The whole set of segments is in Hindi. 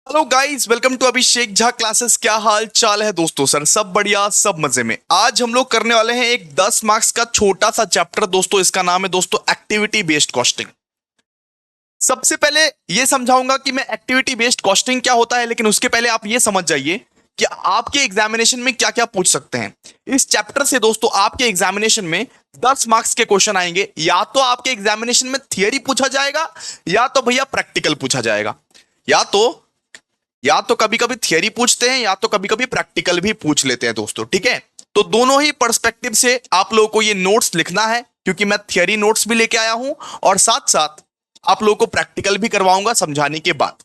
Hello guys, welcome to Abhishek Jha classes. क्या हाल चाल है दोस्तों? सर सब बढ़िया, सब मजे में। आज हम लोग करने वाले हैं एक 10 मार्क्स का छोटा सा चैप्टर दोस्तों। इसका नाम है दोस्तों एक्टिविटी बेस्ड कॉस्टिंग। सबसे पहले ये समझाऊंगा कि मैं एक्टिविटी बेस्ड कॉस्टिंग क्या होता है, लेकिन उसके पहले आप ये समझ जाइए कि आपके एग्जामिनेशन में क्या क्या पूछ सकते हैं। इस चैप्टर से दोस्तों आपके एग्जामिनेशन में 10 मार्क्स के क्वेश्चन आएंगे। या तो आपके एग्जामिनेशन में थियरी पूछा जाएगा, या तो भैया प्रैक्टिकल पूछा जाएगा। या तो कभी कभी थियरी पूछते हैं, या तो कभी कभी प्रैक्टिकल भी पूछ लेते हैं दोस्तों। ठीक है, तो दोनों ही पर्सपेक्टिव से आप लोगों को ये नोट्स लिखना है, क्योंकि मैं थियरी नोट्स भी लेके आया हूं और साथ साथ आप लोगों को प्रैक्टिकल भी करवाऊंगा समझाने के बाद।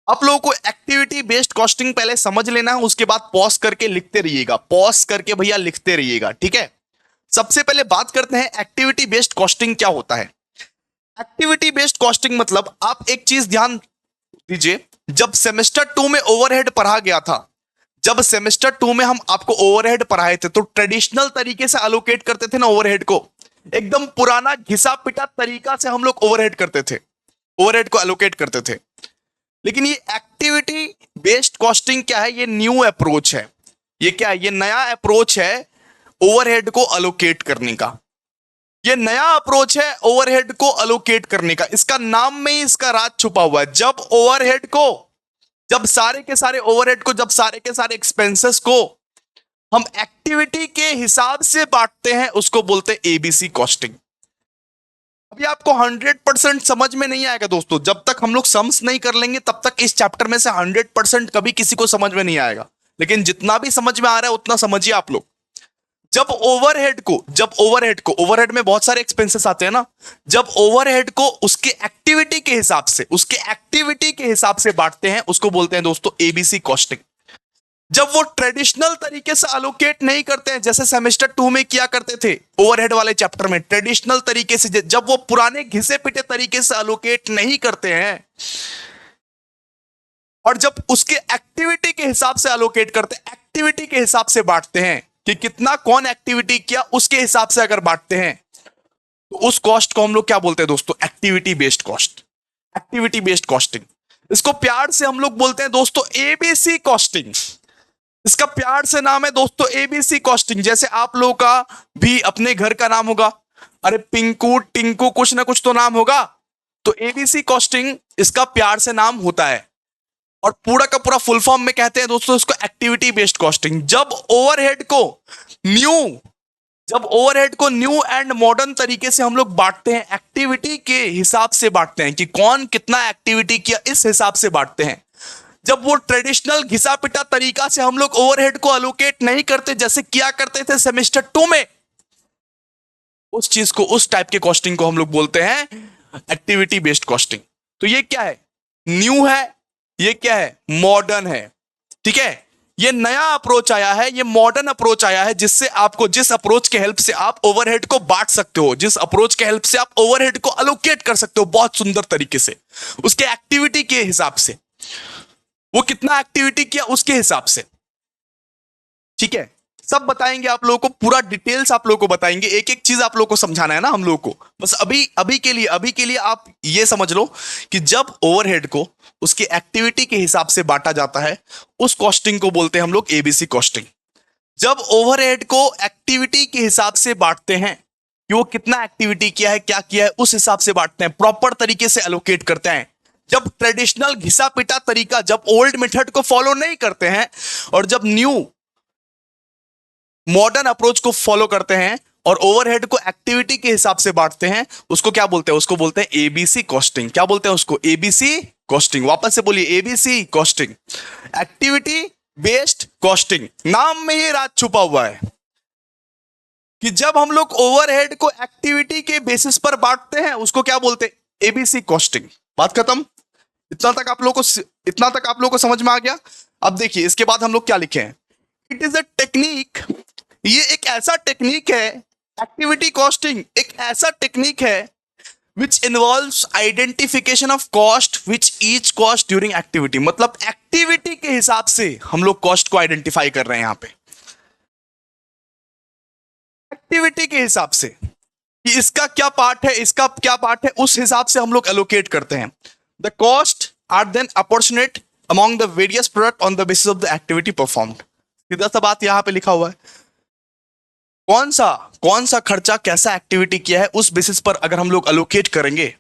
आप लोगों को एक्टिविटी बेस्ड कॉस्टिंग पहले समझ लेना है, उसके बाद पॉज करके लिखते रहिएगा। पॉज करके भैया लिखते रहिएगा, ठीक है। सबसे पहले बात करते हैं एक्टिविटी बेस्ड कॉस्टिंग क्या होता है। एक्टिविटी बेस्ड कॉस्टिंग मतलब, आप एक चीज ध्यान दीजिए, जब सेमेस्टर 2 में ओवरहेड पढ़ा गया था, जब सेमेस्टर 2 में हम आपको ओवरहेड पढ़ाए थे, तो ट्रेडिशनल तरीके से अलोकेट करते थे ना ओवरहेड को। एकदम पुराना घिसा पिटा तरीका से हम लोग ओवरहेड करते थे, ओवरहेड को अलोकेट करते थे। लेकिन ये एक्टिविटी बेस्ड कॉस्टिंग क्या है? ये न्यू अप्रोच है। ये क्या है? ये नया अप्रोच है ओवरहेड को अलोकेट करने का। ये नया अप्रोच है ओवरहेड को अलोकेट करने का। इसका नाम में ही इसका राज छुपा हुआ है। जब सारे के सारे ओवरहेड को, जब सारे के सारे एक्सपेंसेस को हम एक्टिविटी के हिसाब से बांटते हैं, उसको बोलते हैं एबीसी कॉस्टिंग। अभी आपको 100% समझ में नहीं आएगा दोस्तों। जब तक हम लोग सम्स नहीं कर लेंगे, तब तक इस चैप्टर में से 100% कभी किसी को समझ में नहीं आएगा। लेकिन जितना भी समझ में आ रहा है उतना समझिए आप लोग। ओवरहेड में बहुत सारे एक्सपेंसेस आते हैं ना। जब ओवरहेड को उसके एक्टिविटी के हिसाब से बांटते हैं, उसको बोलते हैं दोस्तों एबीसी कॉस्टिंग। जब वो ट्रेडिशनल तरीके से अलोकेट नहीं करते हैं, जैसे सेमेस्टर 2 में किया करते थे ओवरहेड वाले चैप्टर में, ट्रेडिशनल तरीके से, जब वो पुराने घिसे पिटे तरीके से अलोकेट नहीं करते हैं, और जब उसके एक्टिविटी के हिसाब से अलोकेट करते हैं, एक्टिविटी के हिसाब से बांटते हैं कि कितना कौन एक्टिविटी किया, उसके हिसाब से अगर बांटते हैं, तो उस कॉस्ट को हम लोग क्या बोलते हैं दोस्तों? Activity based cost, activity based costing. इसको प्यार से हम लोग बोलते हैं दोस्तों एबीसी कॉस्टिंग। इसका प्यार से नाम है दोस्तों एबीसी कॉस्टिंग। जैसे आप लोगों का भी अपने घर का नाम होगा, अरे पिंकू टिंकू कुछ ना कुछ तो नाम होगा, तो एबीसी कॉस्टिंग इसका प्यार से नाम होता है। और पूरा का पूरा फुल फॉर्म में कहते हैं दोस्तों इसको एक्टिविटी बेस्ड कॉस्टिंग। जब ओवरहेड को न्यू एंड मॉडर्न तरीके से हम लोग बांटते हैं, एक्टिविटी के हिसाब से बांटते हैं कि कौन कितना एक्टिविटी किया, इस हिसाब से बांटते हैं। जब वो ट्रेडिशनल घिसा पिटा तरीका से हम लोग ओवरहेड को अलोकेट नहीं करते, जैसे किया करते थे सेमेस्टर 2 में, उस चीज को, उस टाइप के कॉस्टिंग को हम लोग बोलते हैं एक्टिविटी बेस्ड कॉस्टिंग। तो ये क्या है? न्यू है। ये क्या है? मॉडर्न है। ठीक है, ये नया अप्रोच आया है, ये मॉडर्न अप्रोच आया है, जिससे आपको, जिस अप्रोच के हेल्प से आप ओवरहेड को बांट सकते हो, जिस अप्रोच के हेल्प से आप ओवरहेड को अलोकेट कर सकते हो बहुत सुंदर तरीके से, उसके एक्टिविटी के हिसाब से, वो कितना एक्टिविटी किया उसके हिसाब से। ठीक है, सब बताएंगे आप लोगों को, पूरा डिटेल्स आप लोगों को बताएंगे। एक एक चीज आप लोगों को समझाना है ना हम लोगों को। बस अभी के लिए आप ये समझ लो कि जब ओवरहेड को उसकी एक्टिविटी के हिसाब से बांटा जाता है, उस कॉस्टिंग को बोलते हैं हम लोग एबीसी कॉस्टिंग। जब ओवरहेड को एक्टिविटी के हिसाब से बांटते हैं कि वो कितना एक्टिविटी किया है, क्या किया है, उस हिसाब से बांटते हैं, प्रॉपर तरीके से एलोकेट करते हैं। जब ट्रेडिशनल घिसा पिटा तरीका, जब ओल्ड मेथड को फॉलो नहीं करते हैं, और जब न्यू मॉडर्न अप्रोच को फॉलो करते हैं और ओवरहेड को एक्टिविटी के हिसाब से बांटते हैं, उसको क्या बोलते हैं? उसको बोलते हैं एबीसी कॉस्टिंग। क्या बोलते हैं उसको? ABC costing. वापस से बोलिए, ABC costing, activity based costing. नाम में ही राज छुपा हुआ है कि जब हम लोग ओवरहेड को एक्टिविटी के बेसिस पर बांटते हैं, उसको क्या बोलते हैं? ABC costing. बात खत्म। इतना तक आप लोगों को समझ में आ गया? अब देखिए इसके बाद हम लोग क्या लिखे हैं। इट इज अ टेक्निक, ये एक ऐसा टेक्निक है, एक्टिविटी कॉस्टिंग एक ऐसा टेक्निक है which involves identification of cost which each cost during activity. मतलब एक्टिविटी के हिसाब से हम लोग कॉस्ट को आइडेंटिफाई कर रहे हैं यहां पे, एक्टिविटी के हिसाब से कि इसका क्या पार्ट है, इसका क्या पार्ट है, उस हिसाब से हम लोग एलोकेट करते हैं। The cost are then apportioned among the various product on the basis of the activity performed। सीधा सा बात यहां पे लिखा हुआ है, कौन सा खर्चा कैसा एक्टिविटी किया है उस बेसिस पर अगर हम लोग अलोकेट करेंगे,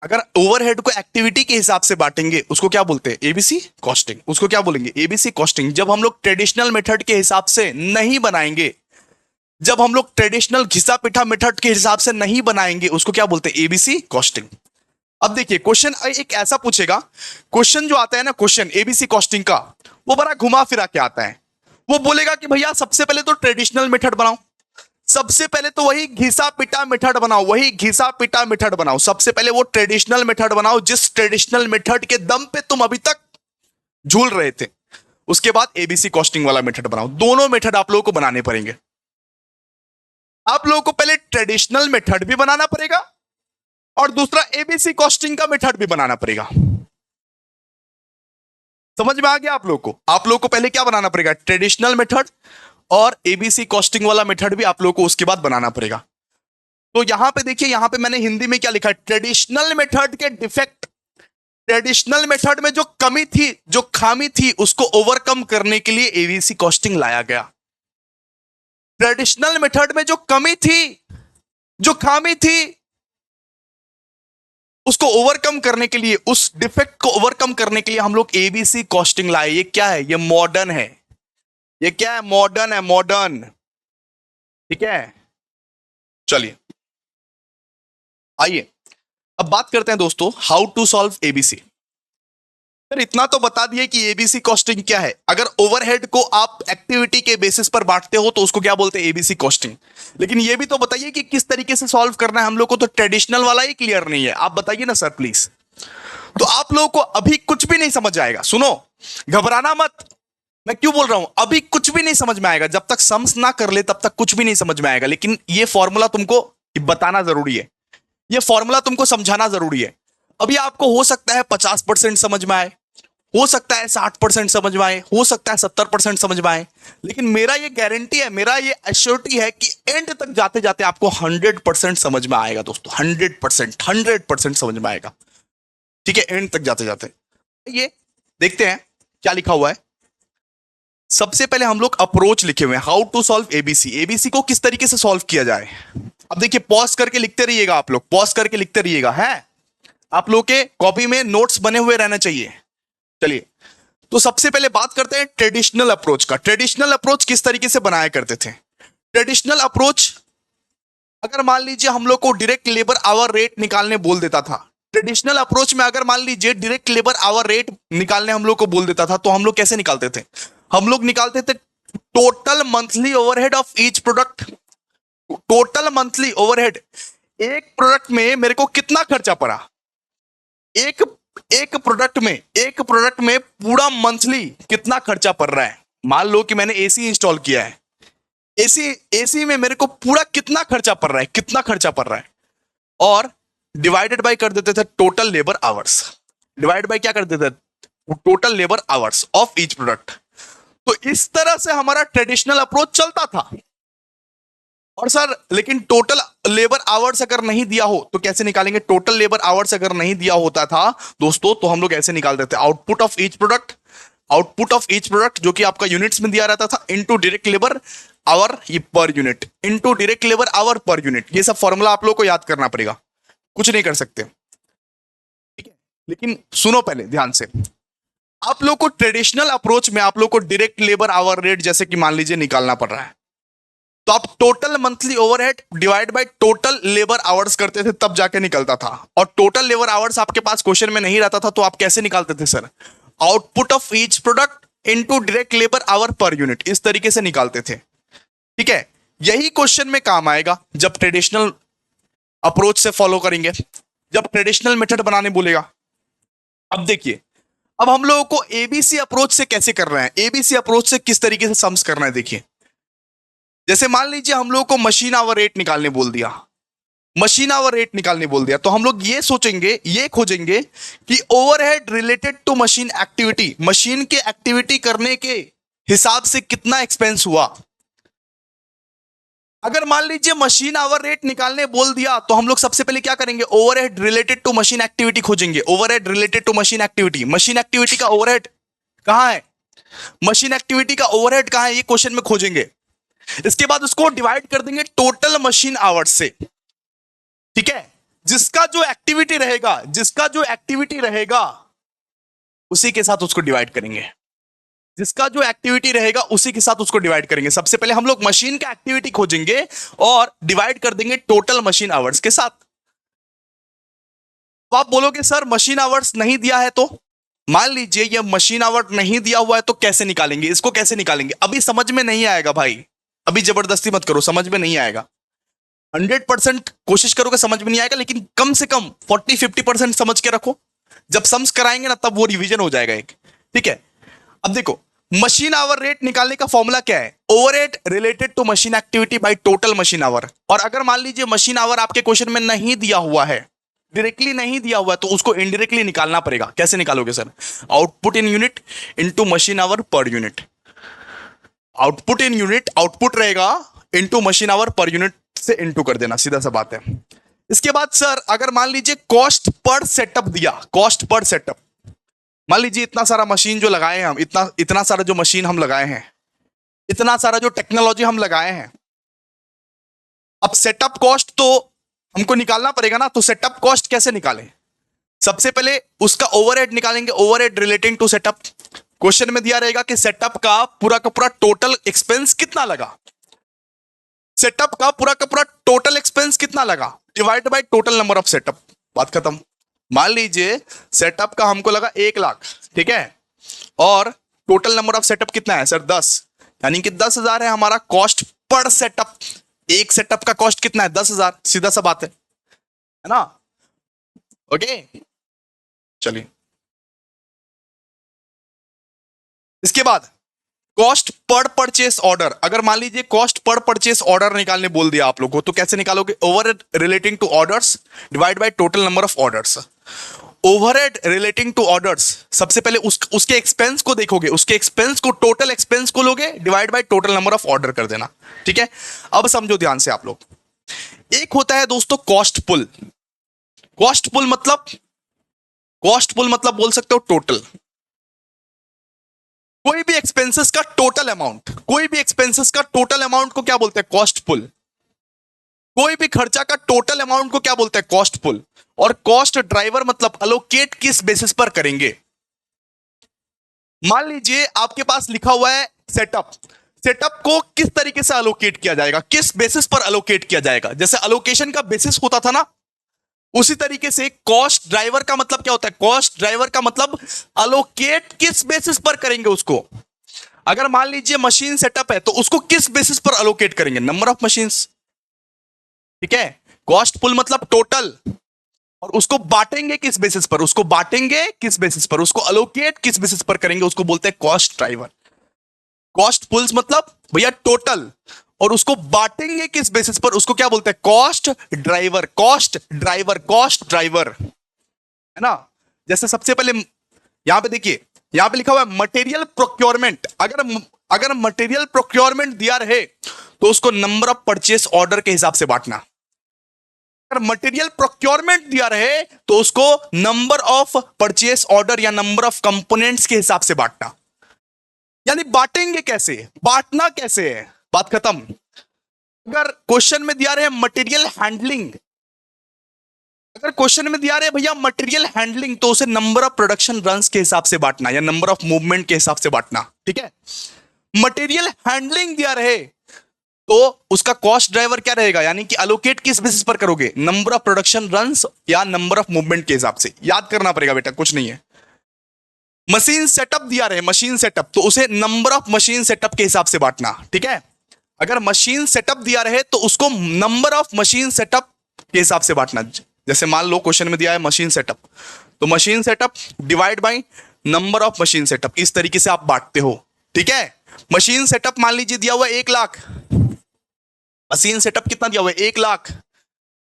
अगर ओवरहेड को एक्टिविटी के हिसाब से बांटेंगे उसको क्या बोलते हैं, एबीसी कॉस्टिंग। उसको क्या बोलेंगे, एबीसी कॉस्टिंग। जब हम लोग ट्रेडिशनल मेथड के हिसाब से नहीं बनाएंगे, जब हम लोग ट्रेडिशनल घिसा पिटा मेथड के हिसाब से नहीं बनाएंगे उसको क्या बोलते हैं, एबीसी कॉस्टिंग। अब देखिए क्वेश्चन एक ऐसा पूछेगा, क्वेश्चन जो आता है ना क्वेश्चन एबीसी कॉस्टिंग का, वो बड़ा घुमा फिरा के आता है। वो बोलेगा कि भैया सबसे पहले तो ट्रेडिशनल मेथड बनाओ, सबसे पहले तो वही घिसा पिटा मेथड बनाओ, वही घिसा पिटा मेथड बनाओ। सबसे पहले वो ट्रेडिशनल मेथड बनाओ जिस ट्रेडिशनल मेथड के दम पे तुम अभी तक झूल रहे थे। उसके बाद एबीसी कॉस्टिंग वाला मेथड बनाओ। दोनों मेथड आप लोगों को बनाने पड़ेंगे। आप लोगों को पहले ट्रेडिशनल मेथड भी बनाना पड़ेगा और दूसरा एबीसी कॉस्टिंग का मेथड भी बनाना पड़ेगा। समझ में आ गया आप लोगों को? आप लोगों को पहले क्या बनाना पड़ेगा, ट्रेडिशनल मेथड और एबीसी कॉस्टिंग वाला मेथड भी आप लोगों को उसके बाद बनाना पड़ेगा। तो यहां पे देखिए, यहां पे मैंने हिंदी में क्या लिखा है, ट्रेडिशनल मेथड के डिफेक्ट, ट्रेडिशनल मेथड में जो कमी थी, जो खामी थी, उसको ओवरकम करने के लिए एबीसी कॉस्टिंग लाया गया। ट्रेडिशनल मेथड में जो कमी थी, जो खामी थी, उसको ओवरकम करने के लिए, उस डिफेक्ट को ओवरकम करने के लिए हम लोग एबीसी कॉस्टिंग लाए। ये क्या है, ये मॉडर्न है। ये क्या है, मॉडर्न है, मॉडर्न। ठीक है, चलिए आइए अब बात करते हैं दोस्तों, हाउ टू सॉल्व एबीसी। फिर इतना तो बता दिए कि एबीसी कॉस्टिंग क्या है। अगर ओवरहेड को आप एक्टिविटी के बेसिस पर बांटते हो तो उसको क्या बोलते हैं, एबीसी कॉस्टिंग। लेकिन ये भी तो बताइए कि किस तरीके से सॉल्व करना है हम लोग को, तो ट्रेडिशनल वाला ही क्लियर नहीं है। आप बताइए ना सर प्लीज। तो आप लोगों को अभी कुछ भी नहीं समझ आएगा। सुनो, घबराना मत। मैं क्यों बोल रहा हूं, अभी कुछ भी नहीं समझ में आएगा। जब तक सम्स ना कर ले तब तक कुछ भी नहीं समझ में आएगा। लेकिन ये फॉर्मूला तुमको बताना जरूरी है, ये फॉर्मूला तुमको समझाना जरूरी है। अभी आपको हो सकता है 50% समझ में आए, हो सकता है 60% समझ में आए, हो सकता है 70% समझ में आए, लेकिन मेरा ये गारंटी है, मेरा ये एश्योरिटी है कि एंड तक जाते जाते आपको 100% समझ में आएगा दोस्तों। 100% समझ में आएगा। ठीक है, एंड तक जाते जाते। ये देखते हैं क्या लिखा हुआ है। सबसे पहले हम लोग अप्रोच लिखे हुए हैं, how to solve ABC. ABC को किस तरीके से सॉल्व किया जाए। अब देखिए, पॉज करके लिखते रहिएगा आप लोग, पॉज करके लिखते रहिएगा। है आप लोग के कॉपी में नोट्स बने हुए रहना चाहिए। चलिए, तो सबसे पहले बात करते हैं ट्रेडिशनल अप्रोच का। ट्रेडिशनल अप्रोच किस तरीके से बनाया करते थे। ट्रेडिशनल अप्रोच, अगर मान लीजिए हम लोग को डायरेक्ट लेबर आवर रेट निकालने बोल देता था, ट्रेडिशनल अप्रोच में अगर मान लीजिए डायरेक्ट लेबर आवर रेट निकालने हम लोग को बोल देता था, तो हम लोग कैसे निकालते थे, हम लोग निकालते थे total monthly overhead of each product. Total monthly overhead, एक प्रोडक्ट में मेरे को कितना खर्चा पड़ा, एक प्रोडक्ट में पूरा मंथली कितना खर्चा पड़ रहा है। मान लो कि मैंने एसी इंस्टॉल किया है, एसी में मेरे को पूरा कितना खर्चा पड़ रहा है, कितना खर्चा पड़ रहा है, और डिवाइडेड बाय कर देते थे total labour hours. Divide by क्या कर देते थे, total labour hours of each product. तो इस तरह से हमारा ट्रेडिशनल अप्रोच चलता था। और सर लेकिन टोटल लेबर आवर्स अगर नहीं दिया हो तो कैसे निकालेंगे। टोटल लेबर आवर्स अगर नहीं दिया होता था दोस्तों, तो हम लोग ऐसे निकाल देते, output of each product, output of each product जो कि आपका यूनिट्स में दिया रहता था, इनटू डायरेक्ट लेबर आवर ये per unit, into direct labour our per unit. ये सब फॉर्मूला आप लोग को याद करना पड़ेगा, कुछ नहीं कर सकते। ठीक है, लेकिन सुनो पहले ध्यान से। आप लोग को ट्रेडिशनल अप्रोच में आप लोग को डायरेक्ट लेबर आवर रेट जैसे कि मान लीजिए निकालना पड़ रहा है, तो आप total monthly overhead divide by total labour hours करते थे, तब जाके निकलता था। और टोटल लेबर आवर्स आपके पास क्वेश्चन में नहीं रहता था, तो आप कैसे निकालते थे sir, output of each product into direct labour our per unit, इस तरीके से निकालते थे। ठीक है, यही क्वेश्चन में काम आएगा जब ट्रेडिशनल अप्रोच से फॉलो करेंगे, जब ट्रेडिशनल मेथड बनाने बोलेगा। अब देखिए, अब हम लोगों को एबीसी अप्रोच से कैसे कर रहे हैं, एबीसी अप्रोच से किस तरीके से सम्स करना है। देखिए, जैसे मान लीजिए हम लोगों को मशीन आवर रेट निकालने बोल दिया, मशीन आवर रेट निकालने बोल दिया, तो हम लोग ये सोचेंगे, ये खोजेंगे कि overhead related to machine activity, machine के एक्टिविटी करने के हिसाब से कितना एक्सपेंस हुआ। अगर मान लीजिए मशीन आवर रेट निकालने बोल दिया तो हम लोग सबसे पहले क्या करेंगे, overhead related to machine activity खोजेंगे। Overhead related to machine activity, machine activity का ओवरहेड कहां है, मशीन एक्टिविटी का ओवरहेड कहां है, ये क्वेश्चन में खोजेंगे। इसके बाद उसको डिवाइड कर देंगे टोटल मशीन आवर्स से, ठीक है। जिसका जो एक्टिविटी रहेगा, जिसका जो एक्टिविटी रहेगा उसी के साथ उसको डिवाइड करेंगे, जिसका जो एक्टिविटी रहेगा उसी के साथ उसको डिवाइड करेंगे। सबसे पहले हम लोग मशीन का एक्टिविटी खोजेंगे और डिवाइड कर देंगे टोटल मशीन आवर्स के साथ। तो आप बोलोगे सर मशीन आवर्स नहीं दिया है, तो मान लीजिए ये मशीन आवर नहीं दिया हुआ है तो कैसे निकालेंगे, इसको कैसे निकालेंगे। अभी समझ में नहीं आएगा भाई, अभी जबरदस्ती मत करो, समझ में नहीं आएगा। 100% कोशिश करोगे समझ में नहीं आएगा, लेकिन कम से कम 40-50% समझ के रखो। जब सम्स कराएंगे ना तब वो रिवीजन हो जाएगा एक, ठीक है। अब देखो मशीन आवर रेट निकालने का फॉर्मूला क्या है, overhead related to machine activity by total machine hour. और अगर मान लीजिए मशीन आवर आपके क्वेश्चन में नहीं दिया हुआ है, डायरेक्टली नहीं दिया हुआ है, तो उसको इनडायरेक्टली निकालना पड़ेगा। कैसे निकालोगे sir, output in unit into machine hour per unit. Output in unit, output रहेगा into machine hour per unit से इनटू कर देना, सीधा सा बात है। इसके बाद सर अगर मान लीजिए कॉस्ट पर सेटअप दिया, कॉस्ट पर सेटअप, मान लीजिए इतना सारा मशीन जो लगाए हैं हम, इतना इतना सारा जो मशीन हम लगाए हैं, इतना सारा जो टेक्नोलॉजी हम लगाए हैं, अब सेटअप कॉस्ट तो हमको निकालना पड़ेगा ना। तो सेटअप कॉस्ट कैसे निकालें, सबसे पहले उसका ओवरहेड निकालेंगे, overhead relating to setup. Question में दिया रहेगा कि सेटअप का पूरा टोटल एक्सपेंस कितना लगा, सेटअप का पूरा टोटल एक्सपेंस कितना लगा, divide by total number of setup, बात खत्म। मान लीजिए सेटअप का हमको लगा 1 लाख, ठीक है, और टोटल नंबर ऑफ सेटअप कितना है सर 10, यानी कि 10,000 है हमारा कॉस्ट पर सेटअप। एक सेटअप का कॉस्ट कितना है 10,000, सीधा सा बात है ना। ओके चलिए, इसके बाद कॉस्ट पर परचेस ऑर्डर। अगर मान लीजिए कॉस्ट पर परचेस ऑर्डर निकालने बोल दिया आप लोगों को, तो कैसे निकालोगे, overhead relating to orders divide by total number of orders. Overhead relating to orders, सबसे पहले उसके एक्सपेंस को देखोगे, उसके एक्सपेंस को, टोटल एक्सपेंस को लोगे, divide by total number of order कर देना, ठीक है। अब समझो ध्यान से आप लोग, एक होता है दोस्तों कॉस्ट पुल। कॉस्ट पुल मतलब, कॉस्ट पुल मतलब बोल सकते हो टोटल, कोई भी एक्सपेंसेस का टोटल अमाउंट, कोई भी एक्सपेंसेस का टोटल अमाउंट को क्या बोलते हैं, कॉस्ट पुल। कोई भी खर्चा का टोटल अमाउंट को क्या बोलते हैं, कॉस्ट पुल। और कॉस्ट ड्राइवर मतलब अलोकेट किस बेसिस पर करेंगे। मान लीजिए आपके पास लिखा हुआ है सेटअप, सेटअप को किस तरीके से अलोकेट किया जाएगा, किस बेसिस पर अलोकेट किया जाएगा। जैसे अलोकेशन का बेसिस होता था ना, उसी तरीके से कॉस्ट ड्राइवर का मतलब क्या होता है, कॉस्ट ड्राइवर का मतलब अलोकेट किस बेसिस पर करेंगे उसको। अगर मान लीजिए मशीन सेटअप है तो उसको किस बेसिस पर अलोकेट करेंगे, नंबर ऑफ मशीन्स, ठीक है। कॉस्ट पुल मतलब टोटल, और उसको बांटेंगे किस बेसिस पर, उसको बांटेंगे किस बेसिस पर, उसको अलोकेट किस बेसिस पर करेंगे, उसको बोलते हैं कॉस्ट ड्राइवर। कॉस्ट पुल्स मतलब भैया टोटल, और उसको बांटेंगे किस बेसिस पर, उसको क्या बोलते हैं, cost driver. Cost driver, cost driver, है ना। जैसे सबसे पहले यहां पे देखिए, यहां पे लिखा हुआ है मटेरियल प्रोक्योरमेंट। अगर मटेरियल प्रोक्योरमेंट दिया रहे तो उसको नंबर ऑफ परचेस ऑर्डर के हिसाब से बांटना। अगर मटेरियल प्रोक्योरमेंट दिया रहे तो उसको नंबर ऑफ परचेस ऑर्डर या नंबर ऑफ कंपोनेंट्स के हिसाब से बांटना। यानी बांटेंगे कैसे, बांटना कैसे है, बात खत्म। अगर क्वेश्चन में दिया रहे मटेरियल हैंडलिंग, अगर क्वेश्चन में दिया रहे भैया मटेरियल हैंडलिंग, तो उसे नंबर ऑफ प्रोडक्शन रन्स के हिसाब से बांटना या नंबर ऑफ मूवमेंट के हिसाब से बांटना, ठीक है। मटेरियल हैंडलिंग दिया रहे तो उसका कॉस्ट ड्राइवर क्या रहेगा, यानी कि अलोकेट किस बेसिस पर करोगे, नंबर ऑफ प्रोडक्शन रन्स या नंबर ऑफ मूवमेंट के हिसाब से। याद करना पड़ेगा बेटा, कुछ नहीं है। मशीन सेटअप दिया रहे, मशीन सेटअप, तो उसे नंबर ऑफ मशीन सेटअप के हिसाब से बांटना, ठीक है। अगर मशीन सेटअप दिया रहे तो उसको नंबर ऑफ मशीन सेटअप के हिसाब से बांटना। जैसे मान लो क्वेश्चन में दिया है मशीन सेटअप, तो machine setup divide by number of machine setup, इस तरीके से आप बांटते हो, ठीक है। मशीन सेटअप मान लीजिए दिया हुआ है 1 लाख, मशीन सेटअप कितना दिया हुआ है 1 लाख,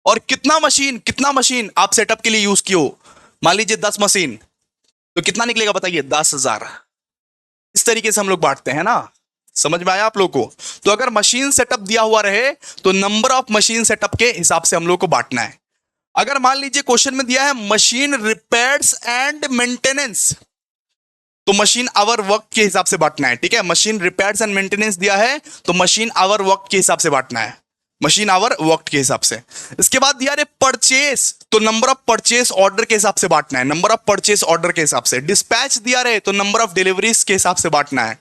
और कितना मशीन आप सेटअप के लिए यूज किए हो, मान लीजिए 10 मशीन, तो कितना निकलेगा बताइए, 10,000। इस तरीके से हम लोग बांटते हैं ना। समझ में आया आप लोगों को? तो अगर मशीन सेटअप दिया हुआ रहे तो नंबर ऑफ मशीन सेटअप के हिसाब से हम लोग को बांटना है। अगर मान लीजिए क्वेश्चन में दिया है मशीन रिपेयर्स एंड मेंटेनेंस, तो मशीन आवर वर्क के हिसाब से बांटना है। ठीक है, मशीन रिपेयर्स एंड मेंटेनेंस दिया है तो मशीन आवर वर्क के हिसाब से बांटना है, मशीन आवर वर्क के हिसाब से। इसके बाद दिया है परचेस, तो नंबर ऑफ परचेस ऑर्डर के हिसाब से बांटना है, नंबर ऑफ परचेस ऑर्डर के हिसाब से। डिस्पैच दिया रहे तो नंबर ऑफ डिलीवरीज के हिसाब से बांटना है।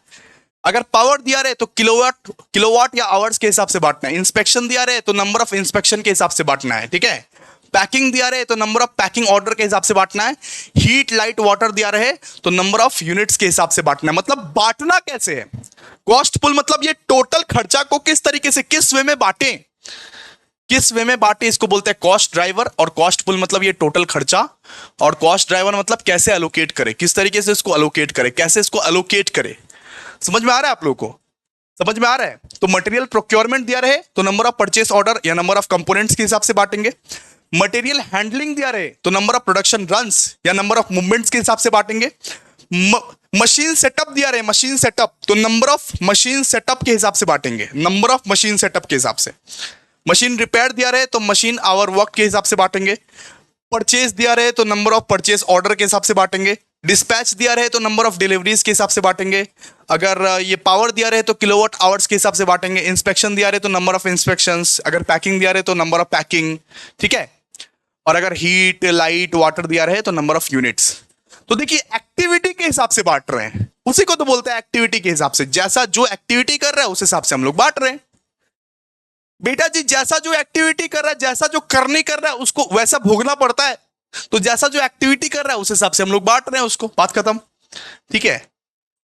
अगर पावर दिया रहे तो किलोवाट या आवर्स के हिसाब से बांटना है। इंस्पेक्शन दिया रहे तो नंबर ऑफ इंस्पेक्शन के हिसाब से बांटना है। ठीक है, पैकिंग दिया रहे तो नंबर ऑफ पैकिंग ऑर्डर के हिसाब से बांटना है। हीट लाइट वाटर दिया रहे तो नंबर ऑफ यूनिट्स के हिसाब से बांटना है। मतलब बांटना कैसे है? कॉस्ट पुल मतलब ये टोटल खर्चा को किस तरीके से, किस वे में बांटे, किस वे में बांटे, इसको बोलते हैं कॉस्ट ड्राइवर। और कॉस्ट पुल मतलब ये टोटल खर्चा, और कॉस्ट ड्राइवर मतलब कैसे एलोकेट करे, किस तरीके से इसको एलोकेट करे, कैसे इसको एलोकेट करे। समझ में आ रहा है आप लोगों को? समझ में आ रहा है? तो मटेरियल प्रोक्योरमेंट दिया रहे तो नंबर ऑफ परचेस ऑर्डर या नंबर ऑफ कंपोनेंट्स के हिसाब से बांटेंगे। मटेरियल हैंडलिंग दिया रहे तो नंबर ऑफ प्रोडक्शन रन्स या नंबर ऑफ मूवमेंट्स के हिसाब से बांटेंगे। मशीन सेटअप दिया रहे, मशीन सेटअप, तो नंबर ऑफ मशीन सेटअप के हिसाब से बांटेंगे, नंबर ऑफ मशीन सेटअप के हिसाब से। मशीन रिपेयर दिया रहे तो मशीन आवर वर्क के हिसाब से बांटेंगे। परचेज दिया रहे तो नंबर ऑफ परचेज ऑर्डर के हिसाब से बांटेंगे। डिस्पैच दिया रहे तो नंबर ऑफ डिलीवरीज के हिसाब से बांटेंगे। अगर ये पावर दिया रहे तो किलोवाट आवर्स के हिसाब से बांटेंगे। इंस्पेक्शन दिया रहे तो नंबर ऑफ इंस्पेक्शंस। अगर पैकिंग दिया रहे तो नंबर ऑफ पैकिंग। ठीक है, और अगर हीट लाइट वाटर दिया रहे तो नंबर ऑफ यूनिट्स। तो देखिए एक्टिविटी के हिसाब से बांट रहे हैं, उसी को तो बोलते हैं एक्टिविटी के हिसाब से। जैसा जो एक्टिविटी कर रहा है उस हिसाब से हम लोग बांट रहे हैं। बेटा जी जैसा जो एक्टिविटी कर रहा है, जैसा जो करनी कर रहा है उसको वैसा भोगना पड़ता है। तो जैसा जो एक्टिविटी कर रहा है उस हिसाब से हम लोग बांट रहे हैं उसको। बात खत्म। ठीक है,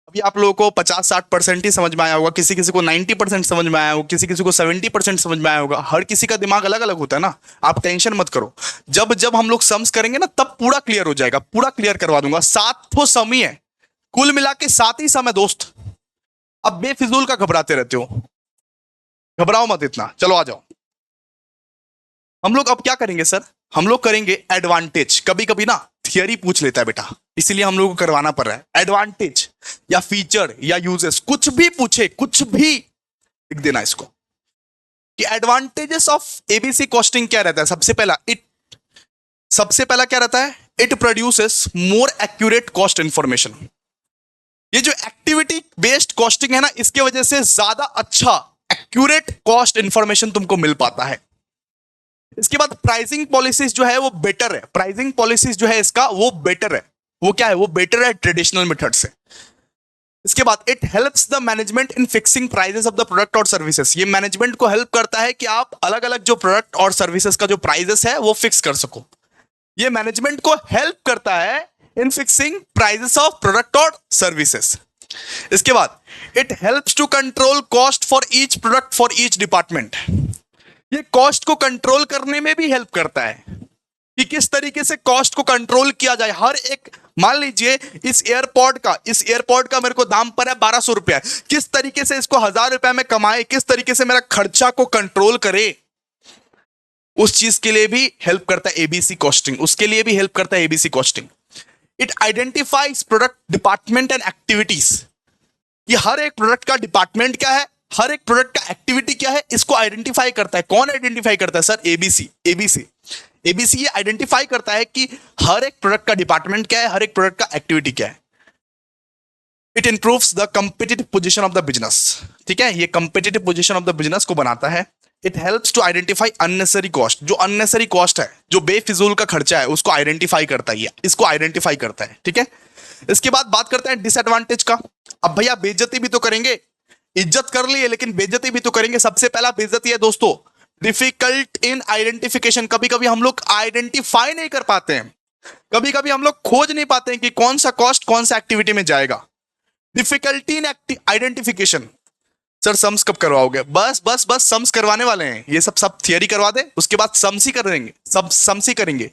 अभी आप लोगों को 50-60% ही समझ में आया होगा, किसी किसी को 90% समझ में आया होगा, किसी किसी को 70% समझ में आया होगा। हर किसी का दिमाग अलग अलग होता है ना, आप टेंशन मत करो। जब जब हम लोग सम्स करेंगे ना तब पूरा क्लियर हो जाएगा, पूरा क्लियर करवा दूंगा। 7 तो सम ही है, कुल मिला के 7 ही सम है दोस्त। अब बेफिजूल का घबराते रहते हो, घबराओ मत इतना। चलो आ जाओ, हम लोग अब क्या करेंगे सर? हम लोग करेंगे एडवांटेज। कभी कभी ना थियरी पूछ लेता है बेटा, इसीलिए हम लोग को करवाना पड़ रहा है। एडवांटेज या फीचर या यूजेस, कुछ भी पूछे, कुछ भी लिख देना इसको कि एडवांटेजेस ऑफ एबीसी कॉस्टिंग क्या रहता है। सबसे पहला क्या रहता है? It produces more accurate cost information. ये जो एक्टिविटी बेस्ड कॉस्टिंग है ना, इसके वजह से ज्यादा अच्छा एक्यूरेट कॉस्ट इंफॉर्मेशन तुमको मिल पाता है। इसके बाद प्राइसिंग पॉलिसीज जो है वो बेटर है। प्राइसिंग पॉलिसीज जो है इसका वो बेटर है। वो क्या है? वो बेटर है ट्रेडिशनल मेथड से। इसके बाद it helps the management in fixing prices of the product और सर्विसेज। ये मैनेजमेंट को हेल्प करता है कि आप अलग अलग जो प्रोडक्ट और सर्विसेज का जो प्राइसेस है वो फिक्स कर सको। ये मैनेजमेंट को हेल्प करता है in fixing prices of product और सर्विसेज। इसके बाद it helps to control cost for each product for each department. ये कॉस्ट को कंट्रोल करने में भी हेल्प करता है कि किस तरीके से कॉस्ट को कंट्रोल किया जाए। हर एक, मान लीजिए इस एयरपोर्ट का मेरे को दाम पर है 1200 रुपया, किस तरीके से इसको 1000 रुपया में कमाए, किस तरीके से मेरा खर्चा को कंट्रोल करे, उस चीज के लिए भी हेल्प करता है एबीसी कॉस्टिंग। उसके लिए भी हेल्प करता है ABC costing. It identifies product department and activities. ये हर एक प्रोडक्ट का डिपार्टमेंट क्या है, हर एक प्रोडक्ट का एक्टिविटी क्या है, इसको आइडेंटिफाई करता है। कौन आइडेंटिफाई करता है सर? एबीसी ये आइडेंटिफाई करता है कि हर एक प्रोडक्ट का डिपार्टमेंट क्या है, हर एक प्रोडक्ट का एक्टिविटी क्या है। It improves the competitive position of the business. ठीक है, ये competitive position of the business को बनाता है। It helps to identify unnecessary cost. जो अननेसेसरी कॉस्ट है, जो बेफिजूल का खर्चा है, उसको आइडेंटिफाई करता है, इसको आइडेंटिफाई करता है। ठीक है, इसके बाद बात करते हैं डिसएडवांटेज का। अब भैया बेइज्जती भी तो करेंगे, इज्जत कर लिए लेकिन बेइज्जती भी तो करेंगे। सबसे पहला बेइज्जती है दोस्तों डिफिकल्ट इन आइडेंटिफिकेशन। कभी कभी हम लोग आइडेंटिफाई नहीं कर पाते हैं, कभी कभी हम लोग खोज नहीं पाते हैं कि कौन सा कॉस्ट कौन सा एक्टिविटी में जाएगा। Difficulty in identification. Sir sums कब करवाओगे? बस सम्स करवाने वाले हैं। ये सब थियरी करवा दे, उसके बाद सम्स ही कर देंगे, सब सम्स ही करेंगे।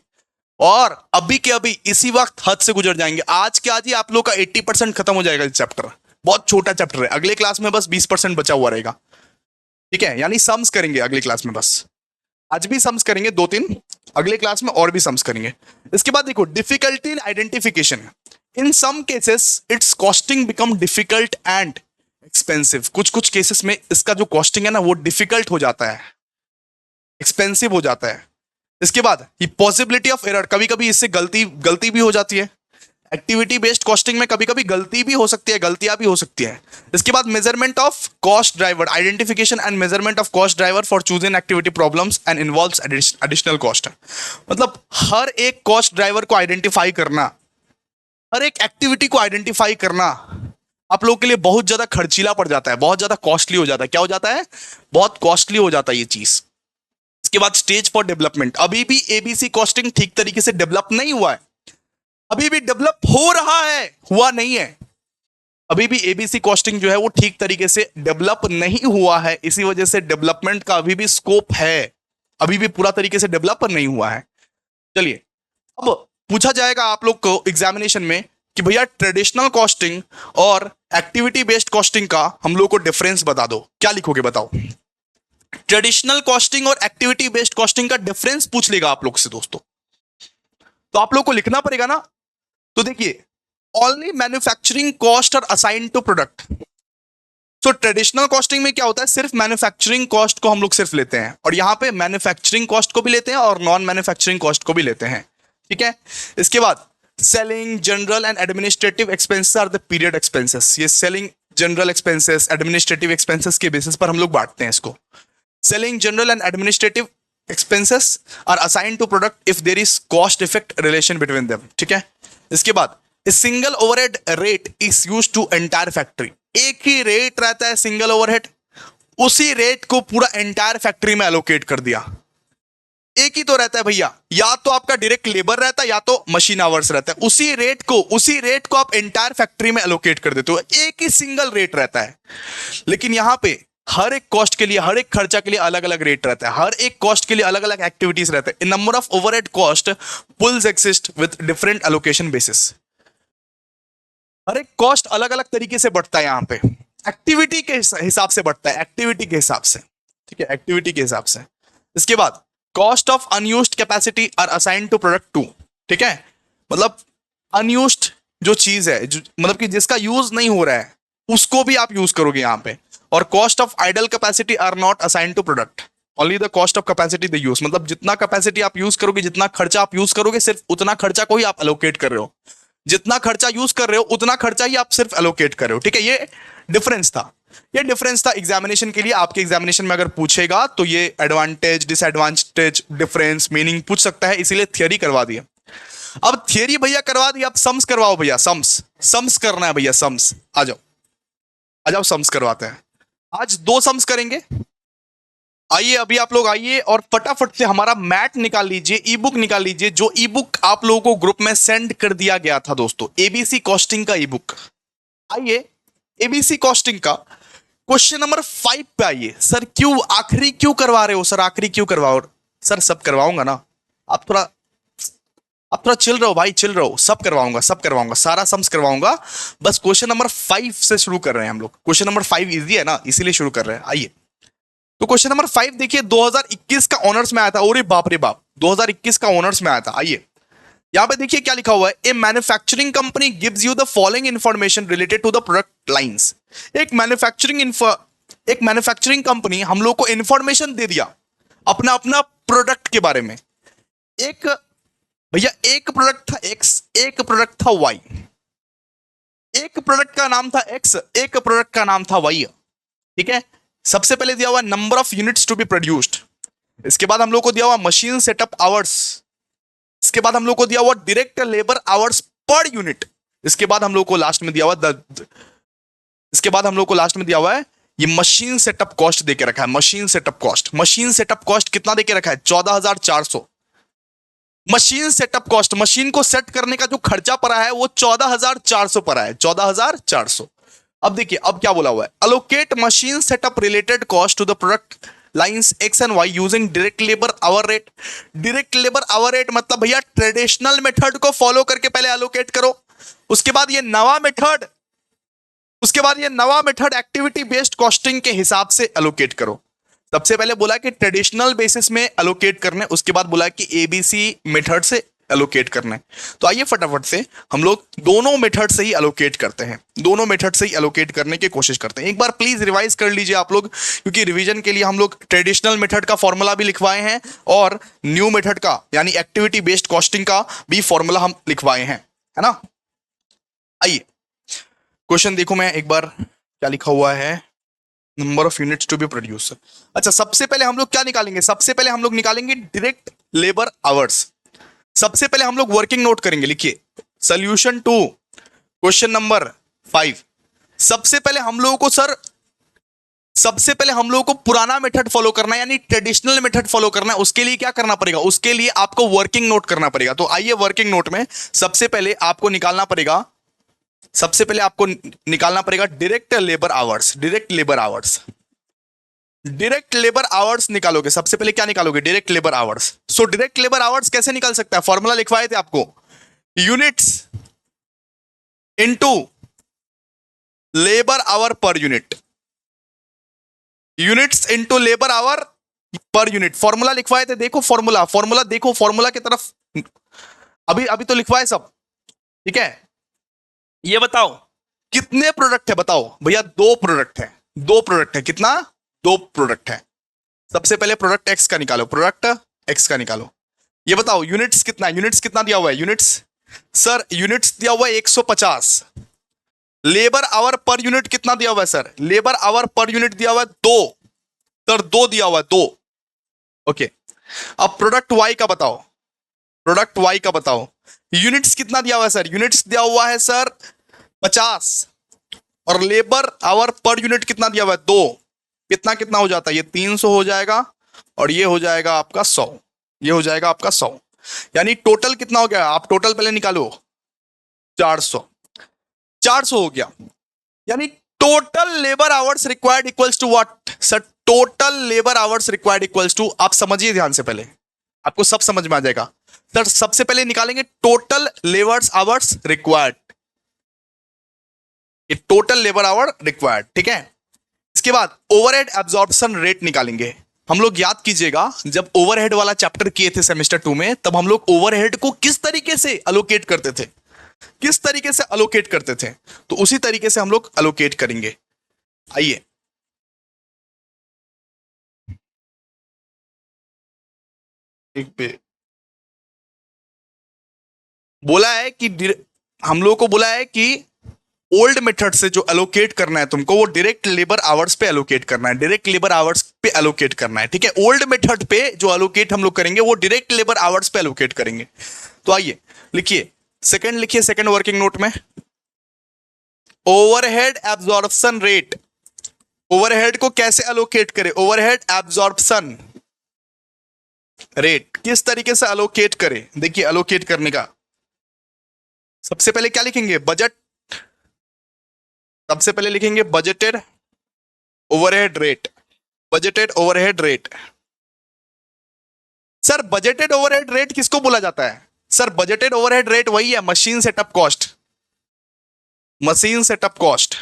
और अभी के अभी इसी वक्त हद से गुजर जाएंगे। आज के आज ही आप लोग का 80% खत्म हो जाएगा। चैप्टर बहुत छोटा चैप्टर है, अगले क्लास में बस 20% बचा हुआ रहेगा। ठीक है, यानी सम्स करेंगे अगले क्लास में। बस आज भी सम्स करेंगे 2-3, अगले क्लास में और भी सम्स करेंगे। इसके बाद देखो difficulty in identification. In some cases it's costing become difficult and expensive. कुछ कुछ केसेस में इसका जो कॉस्टिंग है ना वो डिफिकल्ट हो जाता है, एक्सपेंसिव हो जाता है। इसके बाद ये पॉसिबिलिटी ऑफ एरर, कभी कभी इससे गलती गलती भी हो जाती है। एक्टिविटी बेस्ड कॉस्टिंग में कभी कभी गलती भी हो सकती है, गलतियां भी हो सकती है। इसके बाद measurement of cost driver, identification and measurement of cost driver for choosing activity problems and involves additional cost. मतलब हर एक कॉस्ट ड्राइवर को आइडेंटिफाई करना, हर एक एक्टिविटी को आइडेंटिफाई करना आप लोगों के लिए बहुत ज्यादा खर्चीला पड़ जाता है, बहुत ज्यादा कॉस्टली हो जाता है। क्या हो जाता है? बहुत कॉस्टली हो जाता है ये चीज। इसके बाद स्टेज फॉर डेवलपमेंट, अभी भी एबीसी कॉस्टिंग ठीक तरीके से डेवलप नहीं हुआ है, अभी भी डेवलप हो रहा है, हुआ नहीं है। अभी भी एबीसी कॉस्टिंग जो है वो ठीक तरीके से डेवलप नहीं हुआ है, इसी वजह से डेवलपमेंट का अभी भी स्कोप है, अभी भी पूरा तरीके से डेवलप नहीं हुआ है। चलिए, अब पूछा जाएगा आप लोग को एग्जामिनेशन में कि भैया ट्रेडिशनल कॉस्टिंग और एक्टिविटी बेस्ड कॉस्टिंग का हम लोग को डिफरेंस बता दो। क्या लिखोगे बताओ? ट्रेडिशनल कॉस्टिंग और एक्टिविटी बेस्ड कॉस्टिंग का डिफरेंस पूछ लेगा आप लोग से दोस्तों, तो आप लोग को लिखना पड़ेगा ना। तो देखिए, only manufacturing cost are assign to product. तो ट्रेडिशनल कॉस्टिंग में क्या होता है, सिर्फ मैन्युफैक्चरिंग कॉस्ट को हम लोग सिर्फ लेते हैं, और यहां पे मैन्युफैक्चरिंग कॉस्ट को भी लेते हैं और नॉन मैन्युफैक्चरिंग कॉस्ट को भी लेते हैं। ठीक है। इसके बाद selling, general and administrative expenses are the period expenses. ये selling, general expenses, administrative expenses के बेसिस पर हम लोग बांटते हैं इसको। Selling, general and administrative expenses are assign to product if there is cost effect relation between them. ठीक है। इसके बाद single overhead rate is used to entire factory. एक ही रेट रहता है सिंगल ओवरहेड, उसी रेट को पूरा एंटायर फैक्ट्री में एलोकेट कर दिया। एक ही तो रहता है भैया, या तो आपका डायरेक्ट लेबर रहता है या तो मशीन आवर्स रहता है, उसी रेट को आप एंटायर फैक्ट्री में एलोकेट कर देते हो, एक ही सिंगल रेट रहता है। लेकिन यहां पे हर एक कॉस्ट के लिए, हर एक खर्चा के लिए अलग अलग रेट रहता है, हर एक कॉस्ट के लिए अलग अलग एक्टिविटीज रहते हैं। Number of overhead cost pools exist with different allocation basis. हर एक कॉस्ट अलग अलग तरीके से बढ़ता है, यहां पे एक्टिविटी के हिसाब से बढ़ता है, एक्टिविटी के हिसाब से। ठीक है, एक्टिविटी के हिसाब से। इसके बाद cost of unused capacity are assign to product too. ठीक है, मतलब अनयूज्ड जो चीज है, मतलब कि जिसका यूज नहीं हो रहा है, उसको भी आप यूज करोगे यहां पे। और cost of idle capacity are not assign to product, only the cost of capacity the use. मतलब जितना कैपेसिटी आप यूज करोगे, जितना खर्चा आप यूज करोगे, सिर्फ उतना खर्चा को ही आप एलोकेट कर रहे हो। जितना खर्चा यूज कर रहे हो उतना खर्चा ही आप सिर्फ एलोकेट कर रहे हो। ठीक है, ये डिफरेंस था, ये डिफरेंस था एग्जामिनेशन के लिए। आपके एग्जामिनेशन में अगर पूछेगा तो ये एडवांटेज, डिसएडवांटेज, डिफरेंस, मीनिंग पूछ सकता है, इसीलिए थियरी करवा दिया। अब थियरी भैया करवा दी, अब सम्स करवाओ भैया, सम्स करना है भैया, सम्स। आ जाओ आ जाओ, सम्स करवाते हैं। आज 2 सम्स करेंगे। आइए, अभी आप लोग आइए और फटाफट से हमारा मैट निकाल लीजिए, ई बुक निकाल लीजिए, जो ई बुक आप लोगों को ग्रुप में सेंड कर दिया गया था दोस्तों, एबीसी कॉस्टिंग का ई बुक। आइए, एबीसी कॉस्टिंग का क्वेश्चन नंबर 5 पे आइए। सर क्यों आखिरी क्यों करवा रहे हो? सर आखिरी क्यों करवाओ? सर सब करवाऊंगा ना, आप थोड़ा चिल रहो भाई, चिल रहो, सब करवाऊंगा, सारा सम्स करवाऊंगा। बस क्वेश्चन नंबर 5 से शुरू कर रहे हैं हम लोग। क्वेश्चन नंबर 5 इजी है ना, इसीलिए शुरू कर रहे हैं। आइए, तो क्वेश्चन नंबर 5 देखिए, 2021 का ऑनर्स में आया था। अरे बाप रे बाप, 2021 का ऑनर्स में आया था। आइए, यहां पे देखिए क्या लिखा हुआ है। A manufacturing company gives you the following information related to the product lines. एक मैन्युफैक्चरिंग कंपनी हम लोग को इंफॉर्मेशन दे दिया अपना अपना प्रोडक्ट के बारे में। एक भैया, एक प्रोडक्ट था एक्स, एक प्रोडक्ट था वाई। एक प्रोडक्ट का नाम था एक्स, एक प्रोडक्ट का नाम था वाई। ठीक है, सबसे पहले दिया हुआ number of units to be produced. इसके बाद हम लोग को दिया हुआ मशीन सेटअप आवर्स। इसके बाद हम लोग को दिया हुआ direct labour hours per unit. इसके बाद हम लोग को लास्ट में दिया हुआ है ये मशीन सेटअप कॉस्ट देके रखा है। मशीन सेटअप कॉस्ट कितना देके रखा है? 14,400। मशीन सेटअप कॉस्ट, मशीन को सेट करने का जो खर्चा पड़ा है वो 14,400 पड़ा है, 14,400। अब देखिए, अब क्या बोला हुआ है, allocate machine setup related cost to the product lines X and Y using direct labour hour rate. Direct labour hour rate मतलब भैया ट्रेडिशनल मेथड को फॉलो करके पहले एलोकेट करो, उसके बाद ये नवा मेथड एक्टिविटी बेस्ड कॉस्टिंग के हिसाब से एलोकेट करो। सबसे पहले बोला कि ट्रेडिशनल बेसिस में एलोकेट करने, उसके बाद बोला कि एबीसी मेथड से एलोकेट करना है। तो आइए फटाफट से हम लोग दोनों मेथड से ही एलोकेट करते हैं, दोनों मेथड से ही एलोकेट करने की कोशिश करते हैं। एक बार प्लीज रिवाइज कर लीजिए आप लोग, क्योंकि रिवीजन के लिए हम लोग ट्रेडिशनल मेथड का फॉर्मूला भी लिखवाए हैं और न्यू मेथड का यानी एक्टिविटी बेस्ड कॉस्टिंग का भी फॉर्मूला हम लिखवाए हैं, है ना। आइए क्वेश्चन देखो, मैं एक बार क्या लिखा हुआ है, number of units to be produce. अच्छा, सबसे पहले हम लोग क्या निकालेंगे, सबसे पहले हम लोग निकालेंगे डायरेक्ट लेबर आवर्स। सबसे पहले हम लोग वर्किंग नोट करेंगे, लिखिए सोल्यूशन टू क्वेश्चन नंबर 5। सबसे पहले हम लोगों को सर, सबसे पहले हम लोगों को पुराना मेथड फॉलो करना है, यानी ट्रेडिशनल मेथड फॉलो करना है। उसके लिए क्या करना पड़ेगा, उसके लिए आपको वर्किंग नोट करना पड़ेगा। तो आइए वर्किंग नोट में सबसे पहले आपको निकालना पड़ेगा, सबसे पहले आपको निकालना पड़ेगा direct labour hours. Direct labour hours, direct labour hours निकालोगे, सबसे पहले क्या निकालोगे, direct labour hours. So direct labour hours कैसे निकाल सकता है, फॉर्मूला लिखवाए थे आपको, units into labour our per unit, units into labour our per unit. Formula लिखवाए थे, देखो फॉर्मूला, फॉर्मूला देखो, फॉर्मूला की तरफ अभी अभी तो लिखवाए सब, ठीक है। ये बताओ कितने प्रोडक्ट है, बताओ भैया, दो प्रोडक्ट है, दो प्रोडक्ट है, कितना, दो प्रोडक्ट है। सबसे पहले प्रोडक्ट एक्स का निकालो, प्रोडक्ट एक्स का निकालो। ये बताओ यूनिट्स कितना है, यूनिट्स कितना दिया हुआ है, यूनिट्स सर यूनिट्स दिया हुआ है 150। लेबर आवर पर यूनिट कितना दिया हुआ है sir, labour our per unit दिया हुआ है 2 सर, 2 दिया हुआ है 2। ओके, अब प्रोडक्ट वाई का बताओ, प्रोडक्ट वाई का बताओ, यूनिट्स कितना दिया हुआ है सर, यूनिट्स दिया हुआ है सर 50 और लेबर आवर पर यूनिट कितना दिया हुआ है 2। कितना कितना हो जाता है, ये 300 हो जाएगा और ये हो जाएगा आपका 100, ये हो जाएगा आपका 100, यानी टोटल कितना हो गया, आप टोटल पहले निकालो, 400, 400 हो गया। यानी total labour hours required equals to what sir, total labour hours required equals to, आप समझिए ध्यान से, पहले आपको सब समझ में आ जाएगा सर। सबसे पहले निकालेंगे टोटल लेबर आवर्स रिक्वायर्ड, ये टोटल लेबर आवर रिक्वायर्ड, ठीक है। इसके बाद ओवरहेड एब्जॉर्प्शन रेट निकालेंगे। हम लोग याद कीजिएगा, जब ओवरहेड वाला चैप्टर किए थे सेमेस्टर 2 में, तब हम लोग ओवरहेड को किस तरीके से अलोकेट करते थे, किस तरीके से अलोकेट करते थे, तो उसी तरीके से हम लोग अलोकेट करेंगे। आइए एक पे बोला है कि हम लोग को बोला है कि ओल्ड मेथड से जो अलोकेट करना है तुमको, वो डायरेक्ट लेबर आवर्स पे अलोकेट करना है, डायरेक्ट लेबर आवर्स पे अलोकेट करना है, ठीक है। ओल्ड मेथड पे जो अलोकेट हम लोग करेंगे वो डायरेक्ट लेबर आवर्स पे अलोकेट करेंगे। तो आइए लिखिए, सेकंड लिखिए, सेकंड वर्किंग नोट में ओवरहेड एब्जॉर्प्शन रेट, ओवरहेड को कैसे अलोकेट करें, ओवरहेड एब्जॉर्प्शन रेट किस तरीके से अलोकेट करें। देखिए अलोकेट करने का सबसे पहले क्या लिखेंगे, बजट, सबसे पहले लिखेंगे budgeted overhead rate, budgeted overhead rate. Sir budgeted overhead rate किसको बोला जाता है, सर बजटेड ओवरहेड रेट वही है machine setup cost, machine setup cost,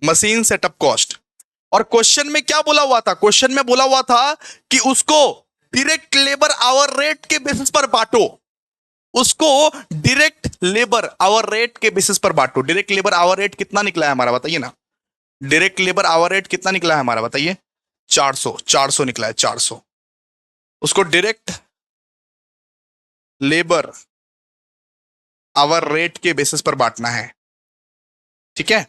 machine setup cost. और क्वेश्चन में क्या बोला हुआ था, क्वेश्चन में बोला हुआ था कि उसको डायरेक्ट लेबर आवर रेट के बेसिस पर बांटो, उसको डायरेक्ट लेबर आवर रेट के बेसिस पर बांटो। डायरेक्ट लेबर आवर रेट कितना निकला है हमारा, बताइए ना, डायरेक्ट लेबर आवर रेट कितना निकला है हमारा, बताइए, 400, 400 निकला है, 400। उसको डायरेक्ट लेबर आवर रेट के बेसिस पर बांटना है, ठीक है।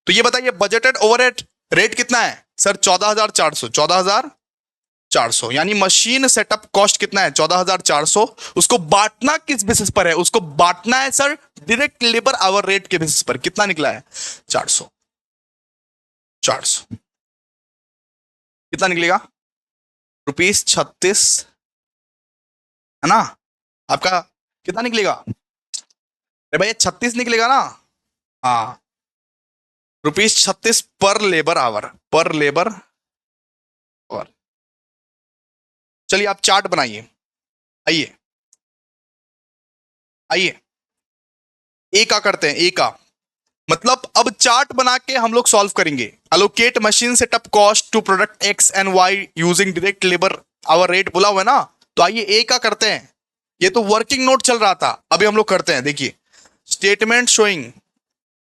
तो ये बताइए बजटेड ओवरहेड रेट कितना है सर, 14,400, 14,400, यानी मशीन सेटअप कॉस्ट कितना है, 14,400। उसको बांटना किस बेसिस पर है, उसको बांटना है sir direct labour hour rate के बेसिस पर। कितना निकला है, 400, 400 कितना निकलेगा, ₹36, है ना। आपका कितना निकलेगा, अरे भैया 36 निकलेगा ना, हाँ, ₹36 पर लेबर आवर, पर लेबर आवर। चलिए आप चार्ट बनाइए, आइए आइए, ए का करते हैं, ए का मतलब अब चार्ट बना के हम लोग सॉल्व करेंगे। Allocate machine setup cost to product X and Y using direct labour hour rate बोला हुआ है ना, तो आइए ए का करते हैं। ये तो वर्किंग नोट चल रहा था, अभी हम लोग करते हैं, देखिए statement showing,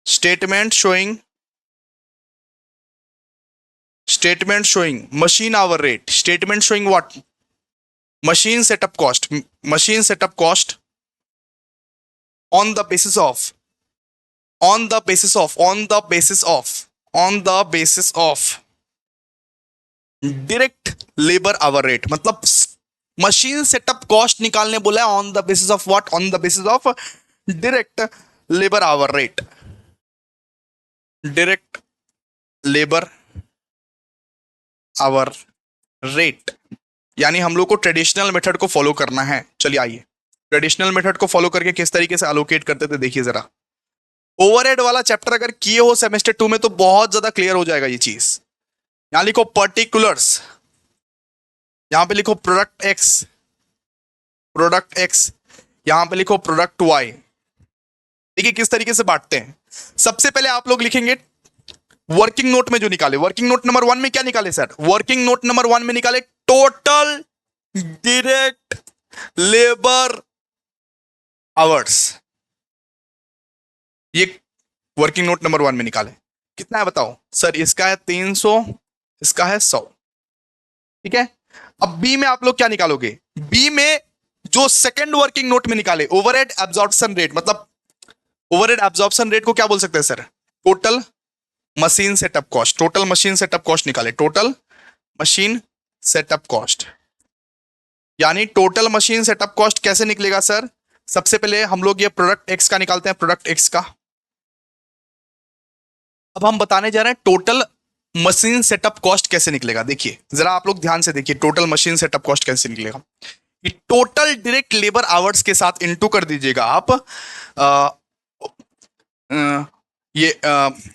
statement showing, statement showing machine hour rate, statement showing what, machine setup cost, machine setup cost on the basis of, on the basis of, on the basis of, on the basis of direct labor hour rate, मतलब मशीन सेटअप कॉस्ट निकालने बोला है on the basis of what, on the basis of direct labour hour rate, direct labour hour rate, यानी हम लोग को ट्रेडिशनल मेथड को फॉलो करना है। चलिए आइए ट्रेडिशनल मेथड को फॉलो करके किस तरीके से अलोकेट करते थे देखिए जरा। ओवरहेड वाला चैप्टर अगर किए हो सेमेस्टर 2 में तो बहुत ज्यादा क्लियर हो जाएगा ये चीज। यहां लिखो पर्टिकुलर्स, यहां पे लिखो प्रोडक्ट एक्स, प्रोडक्ट एक्स, यहां पे लिखो प्रोडक्ट वाई। देखिए किस तरीके से बांटते हैं। सबसे पहले आप लोग लिखेंगे वर्किंग नोट में जो निकाले, वर्किंग नोट नंबर 1 में क्या निकाले सर, वर्किंग नोट नंबर 1 में निकाले टोटल डायरेक्ट लेबर आवर्स, ये वर्किंग नोट नंबर 1 में निकाले। कितना है बताओ सर, इसका है 300, इसका है 100, ठीक है। अब बी में आप लोग क्या निकालोगे, बी में जो सेकंड वर्किंग नोट में निकाले ओवरहेड एब्जॉर्प्शन रेट, मतलब ओवरहेड एब्जॉर्प्शन रेट को क्या बोल सकते हैं sir, total machine setup cost, total machine setup cost निकाले, टोटल मशीन सेटअप कॉस्ट। यानी टोटल मशीन सेटअप कॉस्ट कैसे निकलेगा सर, सबसे पहले हम लोग ये प्रोडक्ट एक्स का निकालते हैं, प्रोडक्ट एक्स का। अब हम बताने जा रहे हैं टोटल मशीन सेटअप कॉस्ट कैसे निकलेगा। देखिए जरा आप लोग ध्यान से देखिए टोटल मशीन सेटअप कॉस्ट कैसे निकलेगा। ये टोटल डायरेक्ट लेबर आवर्स के साथ इनटू कर दीजिएगा आप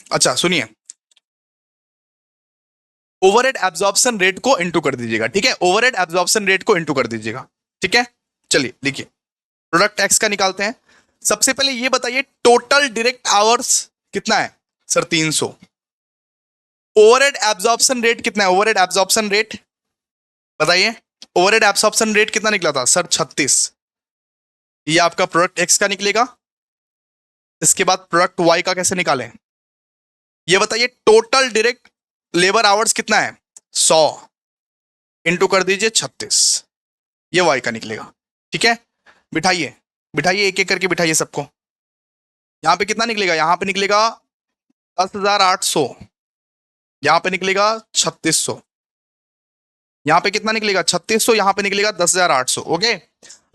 अच्छा सुनिए, ओवरहेड एब्जॉर्प्शन रेट को इनटू कर दीजिएगा, ठीक है, ओवरहेड एब्जॉर्प्शन रेट को इनटू कर दीजिएगा, ठीक है। चलिए लिखिए प्रोडक्ट एक्स का निकालते हैं। सबसे पहले ये बताइए टोटल डायरेक्ट आवर्स कितना है सर, 300। ओवरहेड एब्जॉर्प्शन रेट कितना है, ओवरहेड एब्जॉर्प्शन रेट बताइए, ओवरहेड एब्जॉर्प्शन रेट कितना निकला था सर, 36। ये आपका प्रोडक्ट एक्स का निकलेगा। इसके बाद प्रोडक्ट वाई का कैसे निकालें, ये बताइए टोटल डायरेक्ट लेबर आवर्स कितना है, 100 इंटू कर दीजिए 36, ये वाई का निकलेगा, ठीक है। बिठाइए बिठाइए एक एक करके बिठाइए सबको। यहां पे कितना निकलेगा, यहां पे निकलेगा 10,800, यहां पे निकलेगा 3600, यहां पे कितना निकलेगा 3600, यहां पे निकलेगा 10,800, ओके।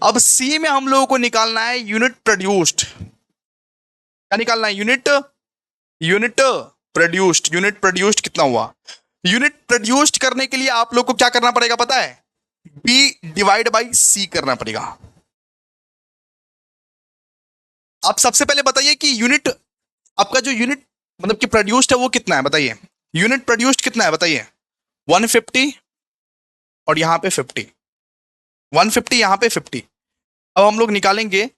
अब सी में हम लोगों को निकालना है यूनिट प्रोड्यूस्ड, क्या निकालना है, unit, unit produced, unit produced कितना हुआ। यूनिट प्रोड्यूस्ड करने के लिए आप लोग को क्या करना पड़ेगा पता है, बी डिवाइड बाई सी करना पड़ेगा। आप सबसे पहले बताइए कि यूनिट, आपका जो यूनिट मतलब कि प्रोड्यूस्ड है वो कितना है बताइए, यूनिट प्रोड्यूस्ड कितना है बताइए, 150 और यहां पे 50, 150 यहां पे 50। अब हम लोग निकालेंगे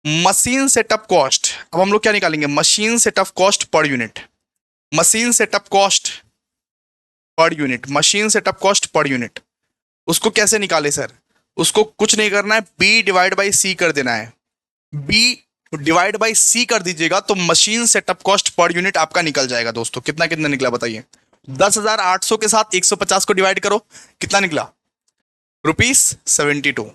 मशीन सेटअप कॉस्ट। अब हम लोग क्या निकालेंगे, machine setup cost per unit, machine setup cost per unit, machine setup cost per unit. उसको कैसे निकाले सर, उसको कुछ नहीं करना है, बी डिवाइड बाई सी कर देना है, बी डिवाइड बाई सी कर दीजिएगा तो machine setup cost per unit आपका निकल जाएगा। दोस्तों कितना कितना निकला बताइए, 10,800 के साथ 150 को डिवाइड करो, कितना निकला, ₹72।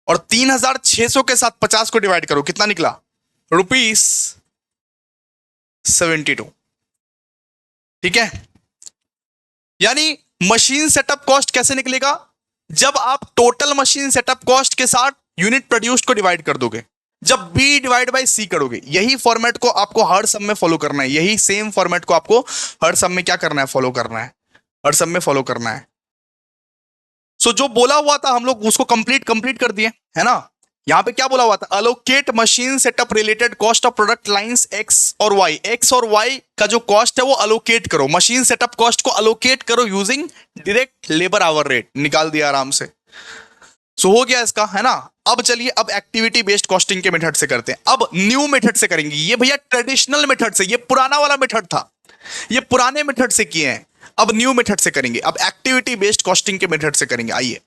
और 3,600 के साथ 50 को डिवाइड करो, कितना निकला, ₹72, ठीक है। यानी मशीन सेटअप कॉस्ट कैसे निकलेगा, जब आप टोटल मशीन सेटअप कॉस्ट के साथ यूनिट प्रोड्यूस्ड को डिवाइड कर दोगे, जब बी डिवाइड बाई सी करोगे। यही फॉर्मेट को आपको हर सम में फॉलो करना है, यही सेम फॉर्मेट को आपको हर सम में क्या करना है, फॉलो करना है, हर सम में फॉलो करना है। सो जो बोला हुआ था हम लोग उसको कंप्लीट कर दिए, है ना। यहां पे क्या बोला हुआ था, allocate machine setup related cost of product lines x और वाई, एक्स और वाई का जो कॉस्ट है वो अलोकेट करो, मशीन सेटअप कॉस्ट को अलोकेट करो using direct labour hour rate, निकाल दिया आराम से। सो हो गया इसका, है ना। अब चलिए अब एक्टिविटी बेस्ड कॉस्टिंग के मेथड से करते हैं, अब न्यू मेथड से करेंगे। ये भैया ट्रेडिशनल मेथड से, ये पुराना वाला मेथड था, ये पुराने मेथड से किए हैं, अब न्यू मेथड से करेंगे, अब एक्टिविटी बेस्ड कॉस्टिंग के मेथड से करेंगे। आइए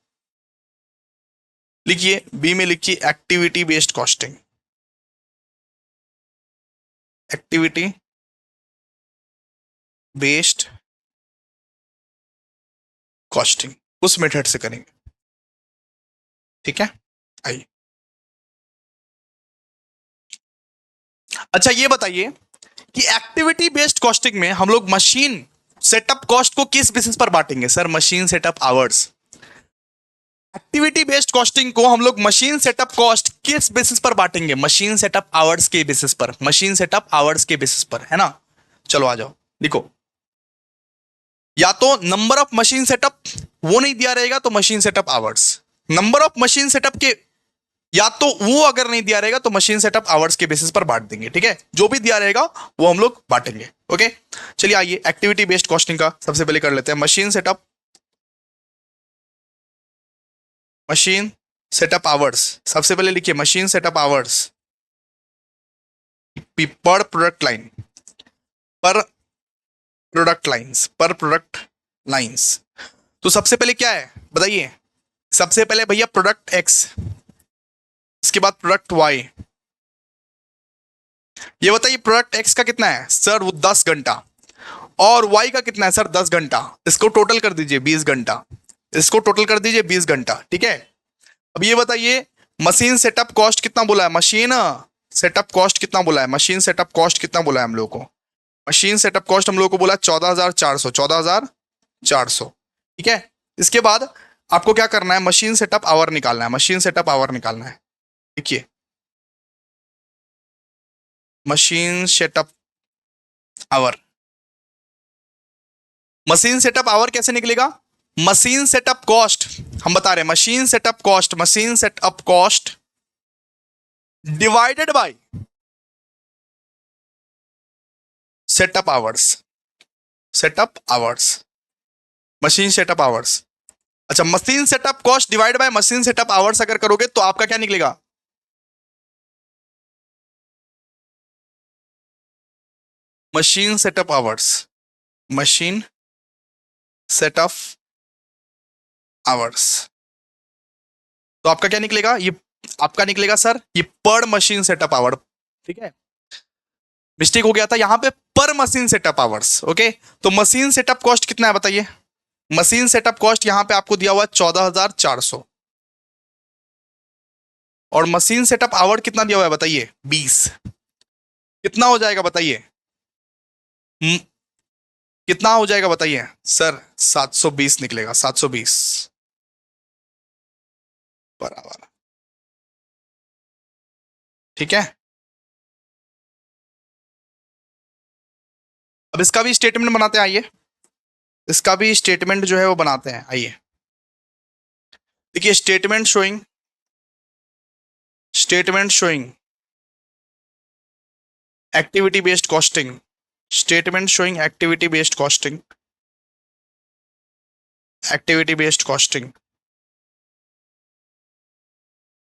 लिखिए बी में लिखिए activity based costing, activity based costing, उस मेथड से करेंगे। ठीक है, आइए। अच्छा ये बताइए कि एक्टिविटी बेस्ड कॉस्टिंग में हम लोग मशीन सेटअप कॉस्ट को किस बेसिस पर बांटेंगे? Sir machine setup hours. Activity based costing को हम लोग मशीन सेटअप कॉस्ट किस बेसिस पर बांटेंगे? मशीन सेटअप आवर्स के बेसिस पर, मशीन सेटअप आवर्स के बेसिस पर, है ना। चलो आ जाओ लिखो। या तो नंबर ऑफ मशीन सेटअप वो नहीं दिया रहेगा तो machine setup hours, number of machine setup के, या तो वो अगर नहीं दिया रहेगा तो मशीन सेटअप आवर्स के बेसिस पर बांट देंगे। ठीक है, जो भी दिया रहेगा वो हम लोग बांटेंगे। ओके, चलिए आइए एक्टिविटी बेस्ड कॉस्टिंग का सबसे पहले कर लेते हैं। Machine setup, machine setup hours, सबसे पहले लिखिए machine setup hours per product line, पर प्रोडक्ट लाइंस, पर प्रोडक्ट लाइंस। तो सबसे पहले क्या है बताइए? सबसे पहले भैया प्रोडक्ट एक्स, इसके बाद प्रोडक्ट वाई। ये बताइए प्रोडक्ट एक्स का कितना है सर? वो 10 घंटा। और वाई का कितना है सर? 10 घंटा। इसको टोटल कर दीजिए 20 घंटा, इसको टोटल कर दीजिए 20 घंटा। ठीक है, अब ये बताइए मशीन सेटअप कॉस्ट कितना बोला है? मशीन सेटअप कॉस्ट कितना बोला है? मशीन सेटअप कॉस्ट कितना बोला है हम लोगों को? मशीन सेटअप कॉस्ट हम लोग को बोला 14,400, 14,400। ठीक है, इसके बाद आपको क्या करना है? मशीन सेटअप आवर निकालना है, मशीन सेटअप आवर निकालना है। देखिए machine setup hour, machine setup hour कैसे निकलेगा? मशीन सेटअप कॉस्ट, हम बता रहे हैं machine setup cost, machine setup cost divided by setup hours, setup hours, machine setup hours. अच्छा, machine setup cost divide by machine setup hours अगर करोगे तो आपका क्या निकलेगा? Machine setup hours, machine setup hours, तो आपका क्या निकलेगा? ये आपका निकलेगा सर ये पर मशीन सेटअप आवर। ठीक है, मिस्टेक हो गया था यहां पे, पर मशीन सेटअप आवर्स। ओके, तो मशीन सेटअप कॉस्ट कितना है बताइए? मशीन सेटअप कॉस्ट यहां पे आपको दिया हुआ है 14,400, और मशीन सेटअप आवर कितना दिया हुआ है बताइए? 20। कितना हो जाएगा बताइए? हम्म, कितना हो जाएगा बताइए? सर 720 निकलेगा, 720 बराबर। ठीक है, अब इसका भी स्टेटमेंट बनाते हैं, आइए। इसका भी स्टेटमेंट जो है वो बनाते हैं, आइए। देखिए statement showing, statement showing activity based costing, statement showing activity based costing, activity based costing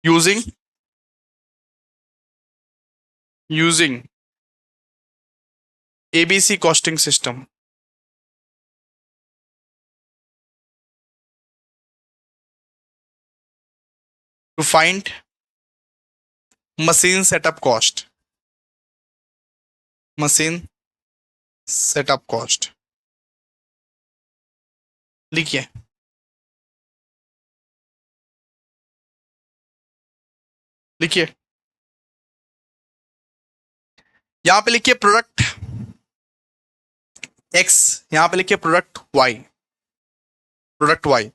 using, using ABC costing system to find machine setup cost, machine setup cost. लिखिए, लिखिए यहां पे लिखिए प्रोडक्ट एक्स, यहां पे लिखिए प्रोडक्ट वाई, प्रोडक्ट वाई।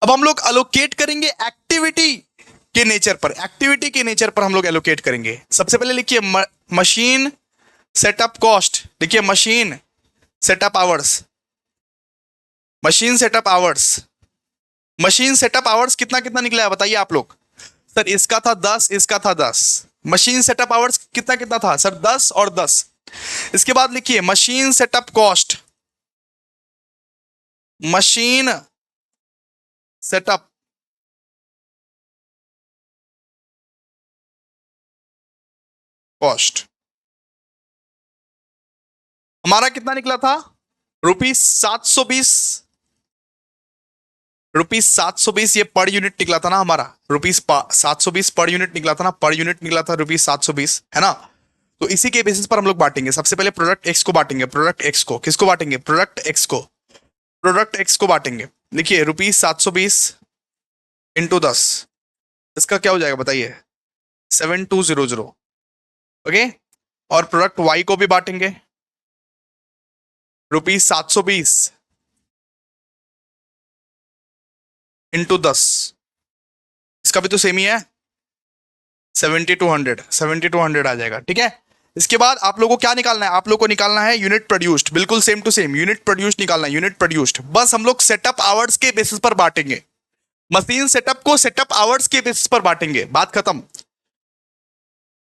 अब हम लोग अलोकेट करेंगे एक्टिविटी के नेचर पर, एक्टिविटी के नेचर पर हम लोग एलोकेट करेंगे। सबसे पहले लिखिए मशीन सेटअप कॉस्ट, लिखिए machine setup hours, machine setup hours, machine setup hours कितना कितना निकला है बताइए आप लोग? सर इसका था 10, इसका था 10। मशीन सेटअप आवर्स कितना कितना था सर? 10 और 10। इसके बाद लिखिए machine setup cost, machine setup cost हमारा कितना निकला था? ₹720। ₹720 ये पर यूनिट निकला था ना हमारा, ₹720 पर यूनिट निकला था ना, पर यूनिट निकला था ₹720, है ना। तो इसी के बेसिस पर हम लोग बांटेंगे। सबसे पहले प्रोडक्ट एक्स को बांटेंगे, प्रोडक्ट एक्स को किसको बांटेंगे, प्रोडक्ट एक्स को, प्रोडक्ट एक्स को बांटेंगे। देखिए ₹720 इंटू 10, इसका क्या हो जाएगा बताइए, 7200। ओके, और प्रोडक्ट वाई को भी बांटेंगे, ₹720 इंटू 10, इसका भी तो सेम ही है, 7200 आ जाएगा। ठीक है, इसके बाद आप लोगों को क्या निकालना है, आप लोगों को निकालना है यूनिट प्रोड्यूस्ड, बिल्कुल same to same unit produced निकालना है, यूनिट प्रोड्यूस्ड। बस हम लोग सेटअप आवर्स के बेसिस पर बांटेंगे, मशीन सेटअप को सेटअप आवर्स के बेसिस पर बांटेंगे, बात खत्म।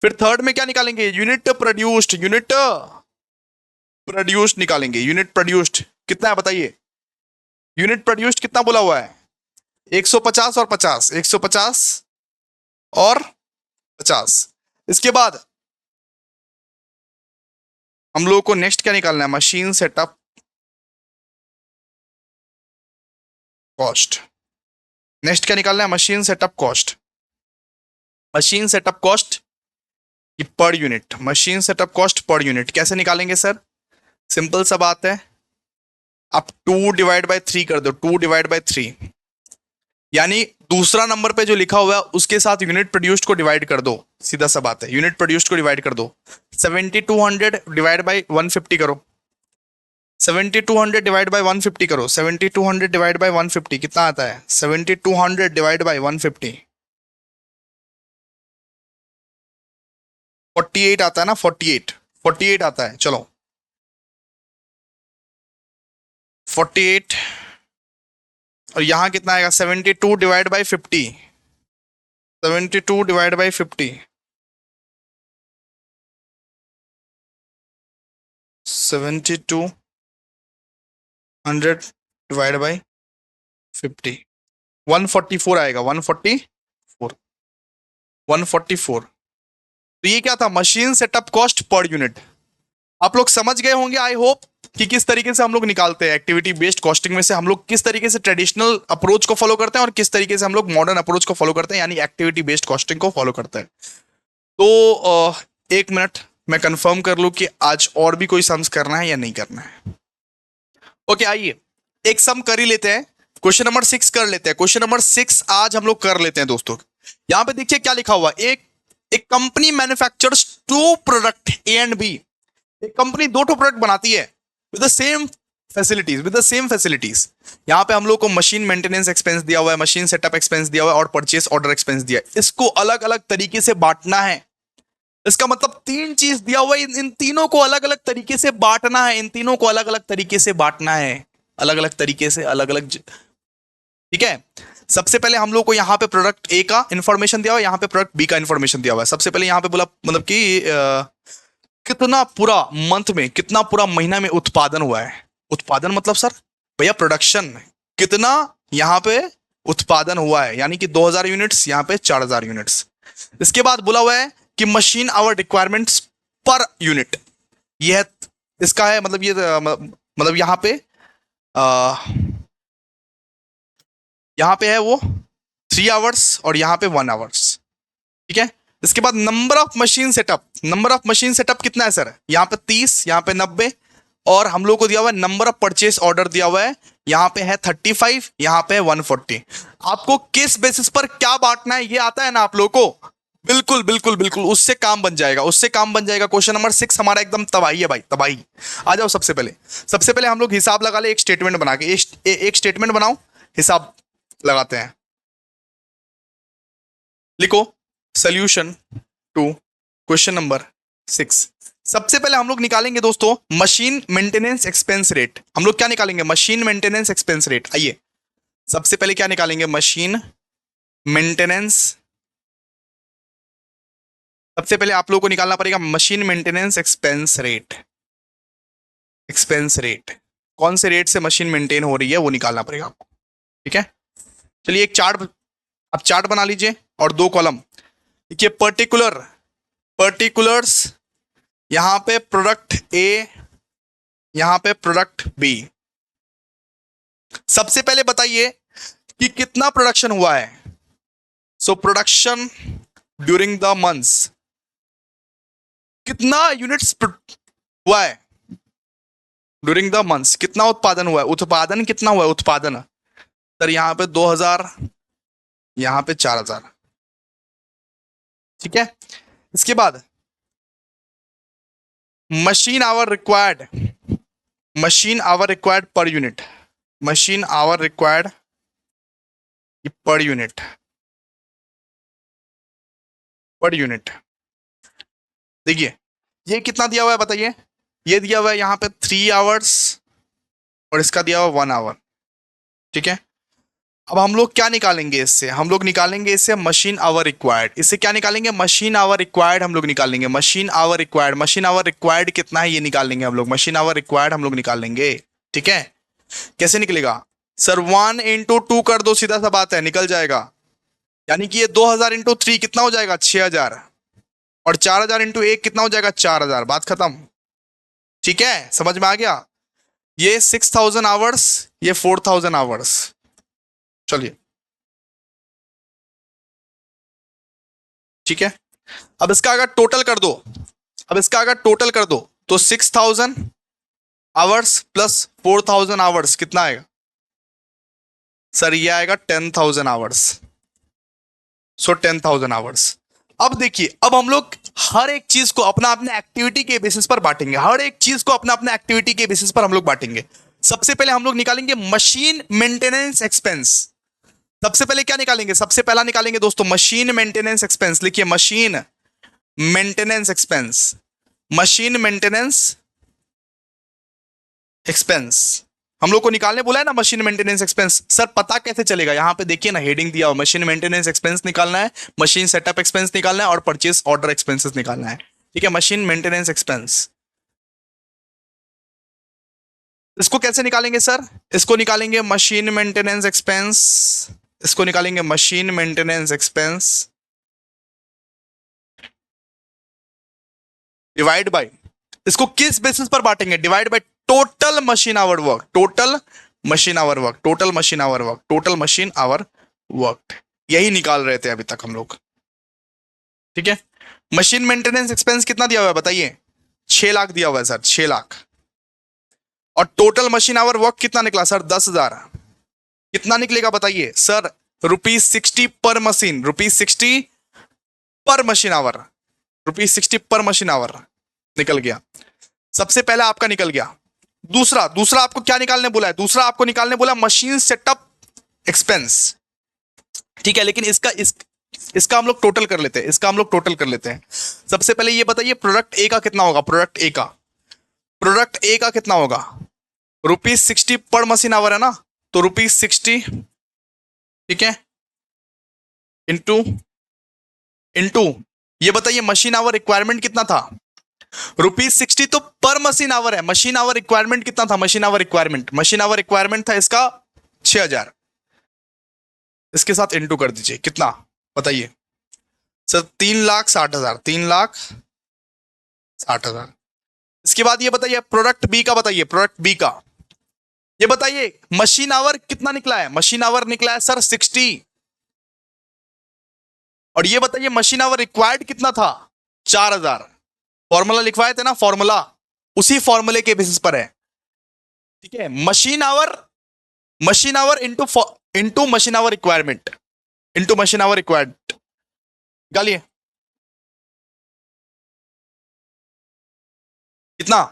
फिर थर्ड में क्या निकालेंगे, यूनिट प्रोड्यूस्ड, यूनिट प्रोड्यूस्ड निकालेंगे। यूनिट प्रोड्यूस्ड कितना है बताइए, यूनिट प्रोड्यूस्ड कितना बोला हुआ है, 150 और 50, 150 और 50। इसके बाद हम लोगों को नेक्स्ट क्या निकालना है, मशीन सेटअप कॉस्ट। नेक्स्ट क्या निकालना है, machine setup cost, machine setup cost per unit, machine setup cost per unit कैसे निकालेंगे सर, सिंपल सा बात है, आप 2/3 कर दो, 2/3, यानी दूसरा नंबर पे जो लिखा हुआ है उसके साथ यूनिट प्रोड्यूस्ड को डिवाइड कर दो, सीधा सा बात है, यूनिट प्रोड्यूस्ड को डिवाइड कर दो। 7200 डिवाइड बाई 150 करो, 7200 डिवाइड बाई 150 करो, 7200 डिवाइड बाई 150 कितना आता है, 7200 डिवाइड बाई 150 48 आता है ना, 48 आता है। चलो 48, और यहां कितना आएगा, 72 divide by 50, 72 divide by 50, 7200 divide by 50, 144 आएगा, 144। तो ये क्या था, machine setup cost per unit. आप लोग समझ गए होंगे आई होप कि किस तरीके से हम लोग निकालते हैं एक्टिविटी बेस्ड कॉस्टिंग में से, हम लोग किस तरीके से ट्रेडिशनल अप्रोच को फॉलो करते हैं और किस तरीके से हम लोग मॉडर्न अप्रोच को फॉलो करते हैं, यानी एक्टिविटी बेस्ड कॉस्टिंग को फॉलो करते हैं। तो एक मिनट मैं कंफर्म कर लूं कि आज और भी कोई सम्स करना है या नहीं करना है। ओके, आइए एक सम कर ही लेते हैं, क्वेश्चन नंबर 6 कर लेते हैं। क्वेश्चन नंबर 6 आज हम लोग कर लेते हैं दोस्तों। यहां पे देखिए क्या लिखा हुआ, एक company manufactures 2 product A and B. एक कंपनी 2 प्रोडक्ट बनाती है विद द सेम फैसिलिटीज, यहां पे हम लोग को मशीन मेंटेनेंस एक्सपेंस दिया हुआ है, मशीन सेटअप एक्सपेंस दिया हुआ है और परचेस ऑर्डर एक्सपेंस दिया है। इसको अलग अलग तरीके से बांटना है, इसका मतलब 3 चीज दिया हुआ है, इन तीनों को अलग अलग तरीके से बांटना है, इन तीनों को अलग अलग तरीके से बांटना है, अलग अलग तरीके से, अलग अलग। ठीक है, सबसे पहले हम लोग को यहाँ पे प्रोडक्ट ए का इंफॉर्मेशन दिया हुआ है, यहाँ पे प्रोडक्ट बी का इंफॉर्मेशन दिया हुआ है। सबसे पहले यहाँ पे बोला मतलब कि कितना पूरा मंथ में, कितना पूरा महीना में उत्पादन हुआ है। उत्पादन मतलब सर भैया प्रोडक्शन, कितना यहाँ पे उत्पादन हुआ है, यानी कि 2000 यूनिट्स, यहाँ पे 4000 यूनिट्स। इसके बाद बोला हुआ है कि machine our requirements per unit, यह इसका है मतलब, ये मतलब यहाँ पे है वो 3 आवर्स और यहाँ पे 1 आवर्स। ठीक है, इसके बाद number of machine setup, number of machine setup कितना है सर, यहाँ पे 30, यहाँ पे 90, और हम लोग को दिया हुआ है नंबर ऑफ परचेस ऑर्डर दिया हुआ है, यहाँ पे है 35, यहाँ पे है 140। आपको किस बेसिस पर क्या बांटना है ये आता है ना आप लोग को, बिल्कुल बिल्कुल बिल्कुल, उससे काम बन जाएगा, उससे काम बन जाएगा। क्वेश्चन नंबर 6 हमारा एकदम तबाही है भाई, तबाही। आ जाओ, सबसे पहले हम लोग हिसाब लगा ले, एक स्टेटमेंट बना के, एक स्टेटमेंट बनाओ, हिसाब लगाते हैं। लिखो सोल्यूशन टू क्वेश्चन नंबर 6। सबसे पहले हम लोग निकालेंगे दोस्तों मशीन मेंटेनेंस एक्सपेंस रेट। हम लोग क्या निकालेंगे, मशीन मेंटेनेंस एक्सपेंस रेट। आइए सबसे पहले क्या निकालेंगे, मशीन मेंटेनेंस। सबसे पहले आप लोगों को निकालना पड़ेगा machine maintenance expense rate. Expense rate, कौन से रेट से मशीन मेंटेन हो रही है वो निकालना पड़ेगा आपको। ठीक है, चलिए एक चार्ट, आप चार्ट बना लीजिए और 2 कॉलम। देखिए पर्टिकुलर्स, यहां पे प्रोडक्ट ए, यहां पे प्रोडक्ट बी। सबसे पहले बताइए कि कितना प्रोडक्शन हुआ है। So production during the months, कितना यूनिट्स हुआ है ड्यूरिंग द मंथ्स, कितना उत्पादन हुआ है, उत्पादन कितना हुआ है, उत्पादन। सर यहाँ पे 2000, यहाँ पे 4000, ठीक है। इसके बाद machine our required, machine our required per unit, machine our required per unit, per unit. देखिए ये कितना दिया हुआ है बताइए, ये दिया हुआ है यहाँ पे 3 आवर्स और इसका दिया हुआ 1 आवर, ठीक है। अब हम लोग क्या निकालेंगे इससे, हम लोग निकालेंगे इससे मशीन आवर रिक्वायर्ड, इससे क्या निकालेंगे, मशीन आवर रिक्वायर्ड हम लोग निकालेंगे, machine our required, machine our required कितना है ये निकाल लेंगे हम लोग, मशीन आवर रिक्वायर्ड हम लोग निकाल लेंगे, ठीक है। कैसे निकलेगा सर, 1 × 2 कर दो, सीधा सा बात है, निकल जाएगा। यानी कि ये 2000 × 3 कितना हो जाएगा, 6000, और 4000 × 1 कितना हो जाएगा, 4000, बात खत्म, ठीक है, समझ में आ गया। ये 6000 आवर्स, ये 4000 आवर्स। चलिए ठीक है, अब इसका अगर टोटल कर दो, अब इसका अगर टोटल कर दो तो 6000 आवर्स प्लस 4000 आवर्स कितना आएगा सर, ये आएगा 10,000 आवर्स। सो 10,000 आवर्स। अब देखिए, अब हम लोग हर एक चीज को अपना अपने एक्टिविटी के बेसिस पर बांटेंगे, हर एक चीज को अपना अपने एक्टिविटी के बेसिस पर हम लोग बांटेंगे। सबसे पहले हम लोग निकालेंगे मशीन मेंटेनेंस एक्सपेंस। सबसे पहले क्या निकालेंगे, सबसे पहला निकालेंगे दोस्तों मशीन मेंटेनेंस एक्सपेंस। लिखिए machine maintenance expense, machine maintenance expense हम लोग को निकालने बोला है ना, मशीन मेंटेनेंस एक्सपेंस। सर पता कैसे चलेगा, यहां पे देखिए ना, हेडिंग दिया हुआ, मशीन मेंटेनेंस एक्सपेंस निकालना है, मशीन सेटअप एक्सपेंस निकालना है और परचेस ऑर्डर एक्सपेंसेस निकालना है, ठीक है। मशीन मेंटेनेंस एक्सपेंस, इसको कैसे निकालेंगे सर, इसको निकालेंगे मशीन मेंटेनेंस एक्सपेंस, इसको निकालेंगे machine maintenance expense divide by, इसको किस बेसिस पर बांटेंगे, divide by total machine our work, total machine our work, total machine our work, total machine our work, यही निकाल रहे थे अभी तक हम लोग, ठीक है। मशीन मेंटेनेंस एक्सपेंस कितना दिया हुआ है बताइए, 6 लाख दिया हुआ है सर, 6 लाख। और टोटल मशीन आवर वर्क कितना निकला सर, 10,000। कितना निकलेगा बताइए सर, ₹60 पर मशीन, ₹60 पर मशीन आवर, ₹60 पर मशीन आवर निकल गया। सबसे पहला आपका निकल गया। दूसरा, दूसरा आपको क्या निकालने बोला है, दूसरा आपको निकालने बोला मशीन सेटअप एक्सपेंस, ठीक है। लेकिन इसका हम लोग टोटल कर लेते हैं, इसका हम लोग टोटल कर लेते हैं। सबसे पहले ये बताइए प्रोडक्ट ए का कितना होगा, प्रोडक्ट ए का, प्रोडक्ट ए का कितना होगा, ₹60 पर मशीन आवर है ना, तो ₹60, ठीक है, इंटू इंटू ये बताइए मशीन आवर रिक्वायरमेंट कितना था, ₹60 तो पर मशीन आवर है, मशीन आवर रिक्वायरमेंट कितना था, machine our requirement, machine our requirement था इसका 6000, इसके साथ इंटू कर दीजिए, कितना बताइए सर, 3,60,000, 3,60,000। इसके बाद ये बताइए प्रोडक्ट बी का, बताइए प्रोडक्ट बी का, ये बताइए मशीन आवर कितना निकला है, मशीन आवर निकला है सर 60, और ये बताइए मशीन आवर रिक्वायर्ड कितना था, 4,000। फॉर्मूला लिखवाए थे ना, फॉर्मूला उसी फॉर्मूले के बेसिस पर है, ठीक है। Machine our into machine our requirement, into machine our required, निकालिए कितना,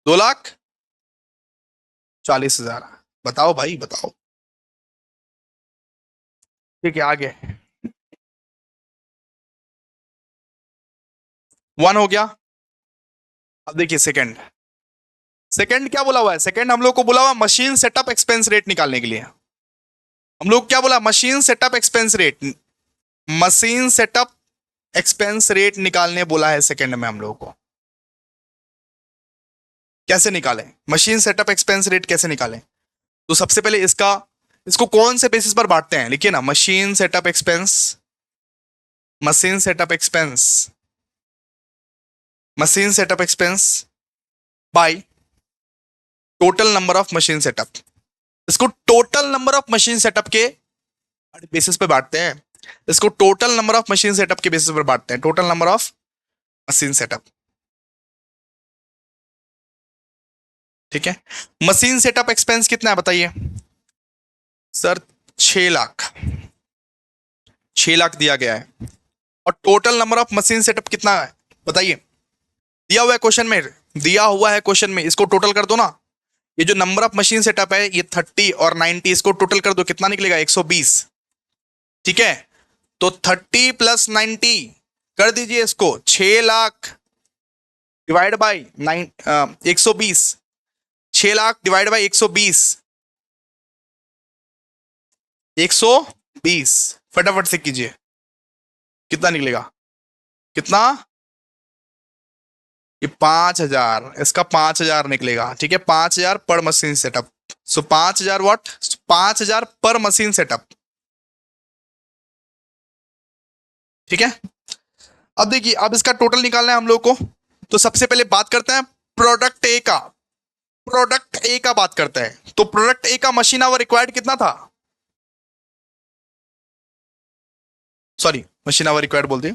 2,40,000। बताओ भाई बताओ, ठीक है आगे 1 हो गया। अब देखिए सेकंड, सेकंड क्या बोला हुआ है, सेकंड हम लोग को बोला हुआ मशीन सेटअप एक्सपेंस रेट निकालने के लिए। हम लोग क्या बोला, machine setup expense rate, machine setup expense rate निकालने बोला है सेकंड में हम लोगों को। कैसे निकालें मशीन सेटअप एक्सपेंस रेट, कैसे निकालें, तो सबसे पहले इसको कौन से बेसिस पर बांटते हैं, लिखिए ना machine setup expense, machine setup expense, machine setup expense by total number of machine setup. इसको total number of machine setup के बेसिस पे बांटते हैं। इसको total number of machine setup के बेसिस पर बांटते हैं, total number of machine setup. ठीक है, मशीन सेटअप एक्सपेंस कितना है बताइए सर? 6 लाख, 6 लाख दिया गया है। और total number of machine setup कितना है बताइए? दिया हुआ है क्वेश्चन में, दिया हुआ है क्वेश्चन में, इसको टोटल कर दो ना। ये जो नंबर ऑफ मशीन सेटअप है ये 30 और 90, इसको टोटल कर दो, कितना निकलेगा? 120। ठीक है, तो 30 प्लस 90 कर दीजिए इसको, 6 lakh divide by 120, 6 lakh divide by 120, 120 फटाफट से कीजिए, कितना निकलेगा? कितना? ये 5,000, इसका 5,000 निकलेगा। ठीक है, 5,000 पर मशीन सेटअप। So 5,000 what? 5,000 पर मशीन सेटअप। ठीक है, अब देखिए, अब इसका टोटल निकालना है हम लोग को। तो सबसे पहले बात करते हैं प्रोडक्ट ए का। प्रोडक्ट ए का बात करते हैं, तो प्रोडक्ट ए का मशीन आवर रिक्वायर्ड कितना था? सॉरी, मशीन आवर रिक्वायर्ड बोल दिए।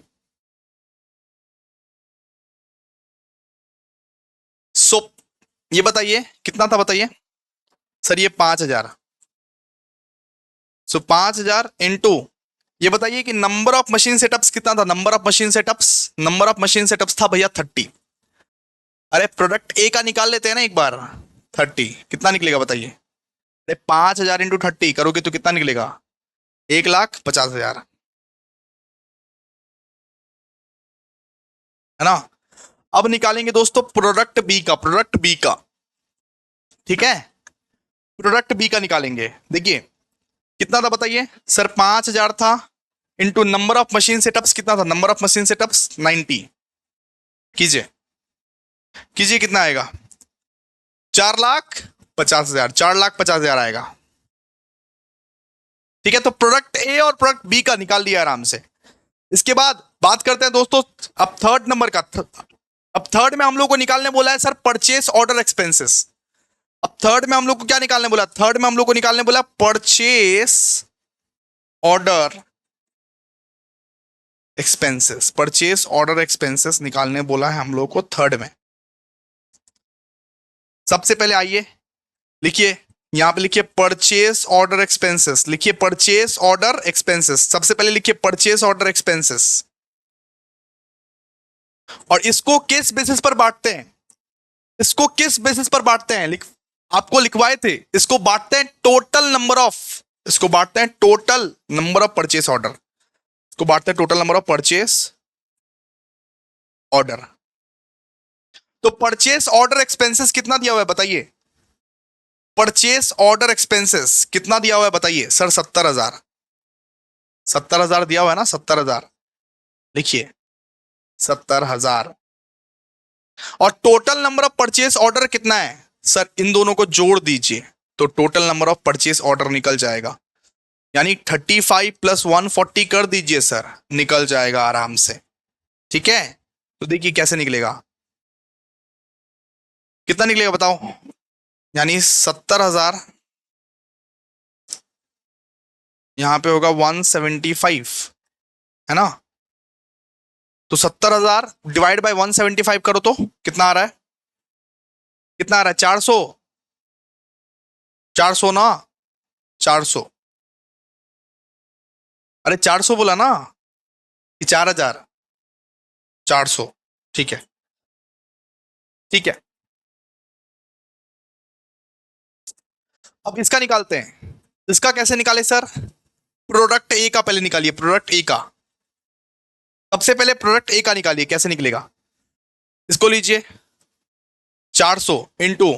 सो ये बताइए कितना था बताइए सर? ये 5,000। सो 5,000 इंटू, ये बताइए कि नंबर ऑफ मशीन सेटअप्स कितना था? Number of machine setups, number of machine setups था भैया 30। अरे प्रोडक्ट ए का निकाल लेते हैं ना एक बार। 30 कितना निकलेगा बताइए? अरे 5,000 इंटू 30 करोगे तो कितना निकलेगा? 1,50,000, है ना? अब निकालेंगे दोस्तों प्रोडक्ट बी का, प्रोडक्ट बी का। ठीक है, प्रोडक्ट बी का निकालेंगे। देखिए कितना था बताइए सर? 5,000 था into number of machine setups कितना था? Number of machine setups 90। कीजिए कीजिए, कितना आएगा? 4,50,000, 4,50,000 आएगा। ठीक है, तो प्रोडक्ट ए और प्रोडक्ट बी का निकाल लिया आराम से। इसके बाद बात करते हैं दोस्तों अब थर्ड नंबर का। अब थर्ड में हम लोग को निकालने बोला है सर परचेस ऑर्डर एक्सपेंसेस। अब थर्ड में हम लोग को क्या निकालने बोला? थर्ड में हम लोग को निकालने बोला purchase order expenses. Purchase order expenses निकालने बोला है हम लोग को थर्ड में। सबसे पहले आइए लिखिए, यहां पे लिखिए परचेस ऑर्डर एक्सपेंसेस, लिखिए परचेस ऑर्डर एक्सपेंसेस। सबसे पहले लिखिए परचेस ऑर्डर एक्सपेंसेस, और इसको किस बेसिस पर बांटते हैं? इसको किस बेसिस पर बांटते हैं? आपको लिखवाए थे, इसको बांटते हैं टोटल नंबर ऑफ, इसको बांटते हैं total number of purchase order, इसको बांटते हैं total number of purchase order. तो परचेस ऑर्डर एक्सपेंसेस कितना दिया हुआ है बताइए? परचेस ऑर्डर एक्सपेंसेस कितना दिया हुआ है बताइए सर? 70,000, 70,000 दिया हुआ है ना? 70,000 लिखिए, 70,000। और total number of purchase order कितना है सर? इन दोनों को जोड़ दीजिए तो total number of purchase order निकल जाएगा, यानी 35 प्लस 140 कर दीजिए सर, निकल जाएगा आराम से। ठीक है, तो देखिए कैसे निकलेगा, कितना निकलेगा बताओ? यानी 70,000, यहां पे होगा 175, है ना? तो 70,000 डिवाइड बाय 175 करो तो कितना आ रहा है? कितना आ रहा है? 400, 400 ना? 400, अरे 400 बोला ना कि 4,000? 400। ठीक है, ठीक है। अब इसका निकालते हैं। इसका कैसे निकाले सर? प्रोडक्ट ए का पहले निकालिए, प्रोडक्ट ए का। सबसे पहले प्रोडक्ट ए का निकालिए, कैसे निकलेगा? इसको लीजिए 400 इंटू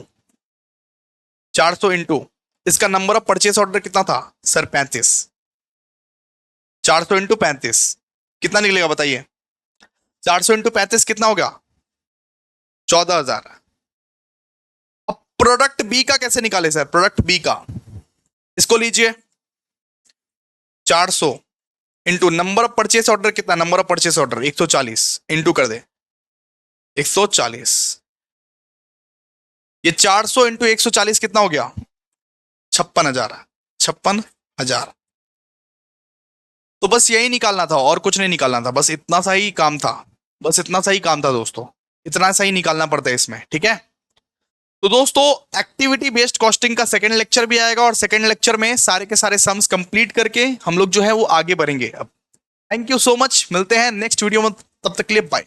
400 इंटू इसका नंबर ऑफ परचेस ऑर्डर कितना था सर? 35। 400 इंटू 35 कितना निकलेगा बताइए? 400 इंटू 35 कितना हो गया? 14,000। अब प्रोडक्ट बी का कैसे निकाले सर? प्रोडक्ट बी का, इसको लीजिए 400 into number of purchase order कितना? Number of purchase order 140 into कर दे 140। ये 400 इंटू 140 कितना हो गया? 56,000, 56,000। तो बस यही निकालना था और कुछ नहीं निकालना था, बस इतना सा ही काम था, बस इतना सा ही काम था दोस्तों, इतना सा ही निकालना पड़ता है इसमें, ठीक है। तो दोस्तों एक्टिविटी बेस्ड कॉस्टिंग का सेकंड लेक्चर भी आएगा और सेकंड लेक्चर में सारे के सारे सम्स कंप्लीट करके हम लोग जो है वो आगे बढ़ेंगे। अब थैंक यू सो मच, मिलते हैं नेक्स्ट वीडियो में, तब तक के लिए बाय।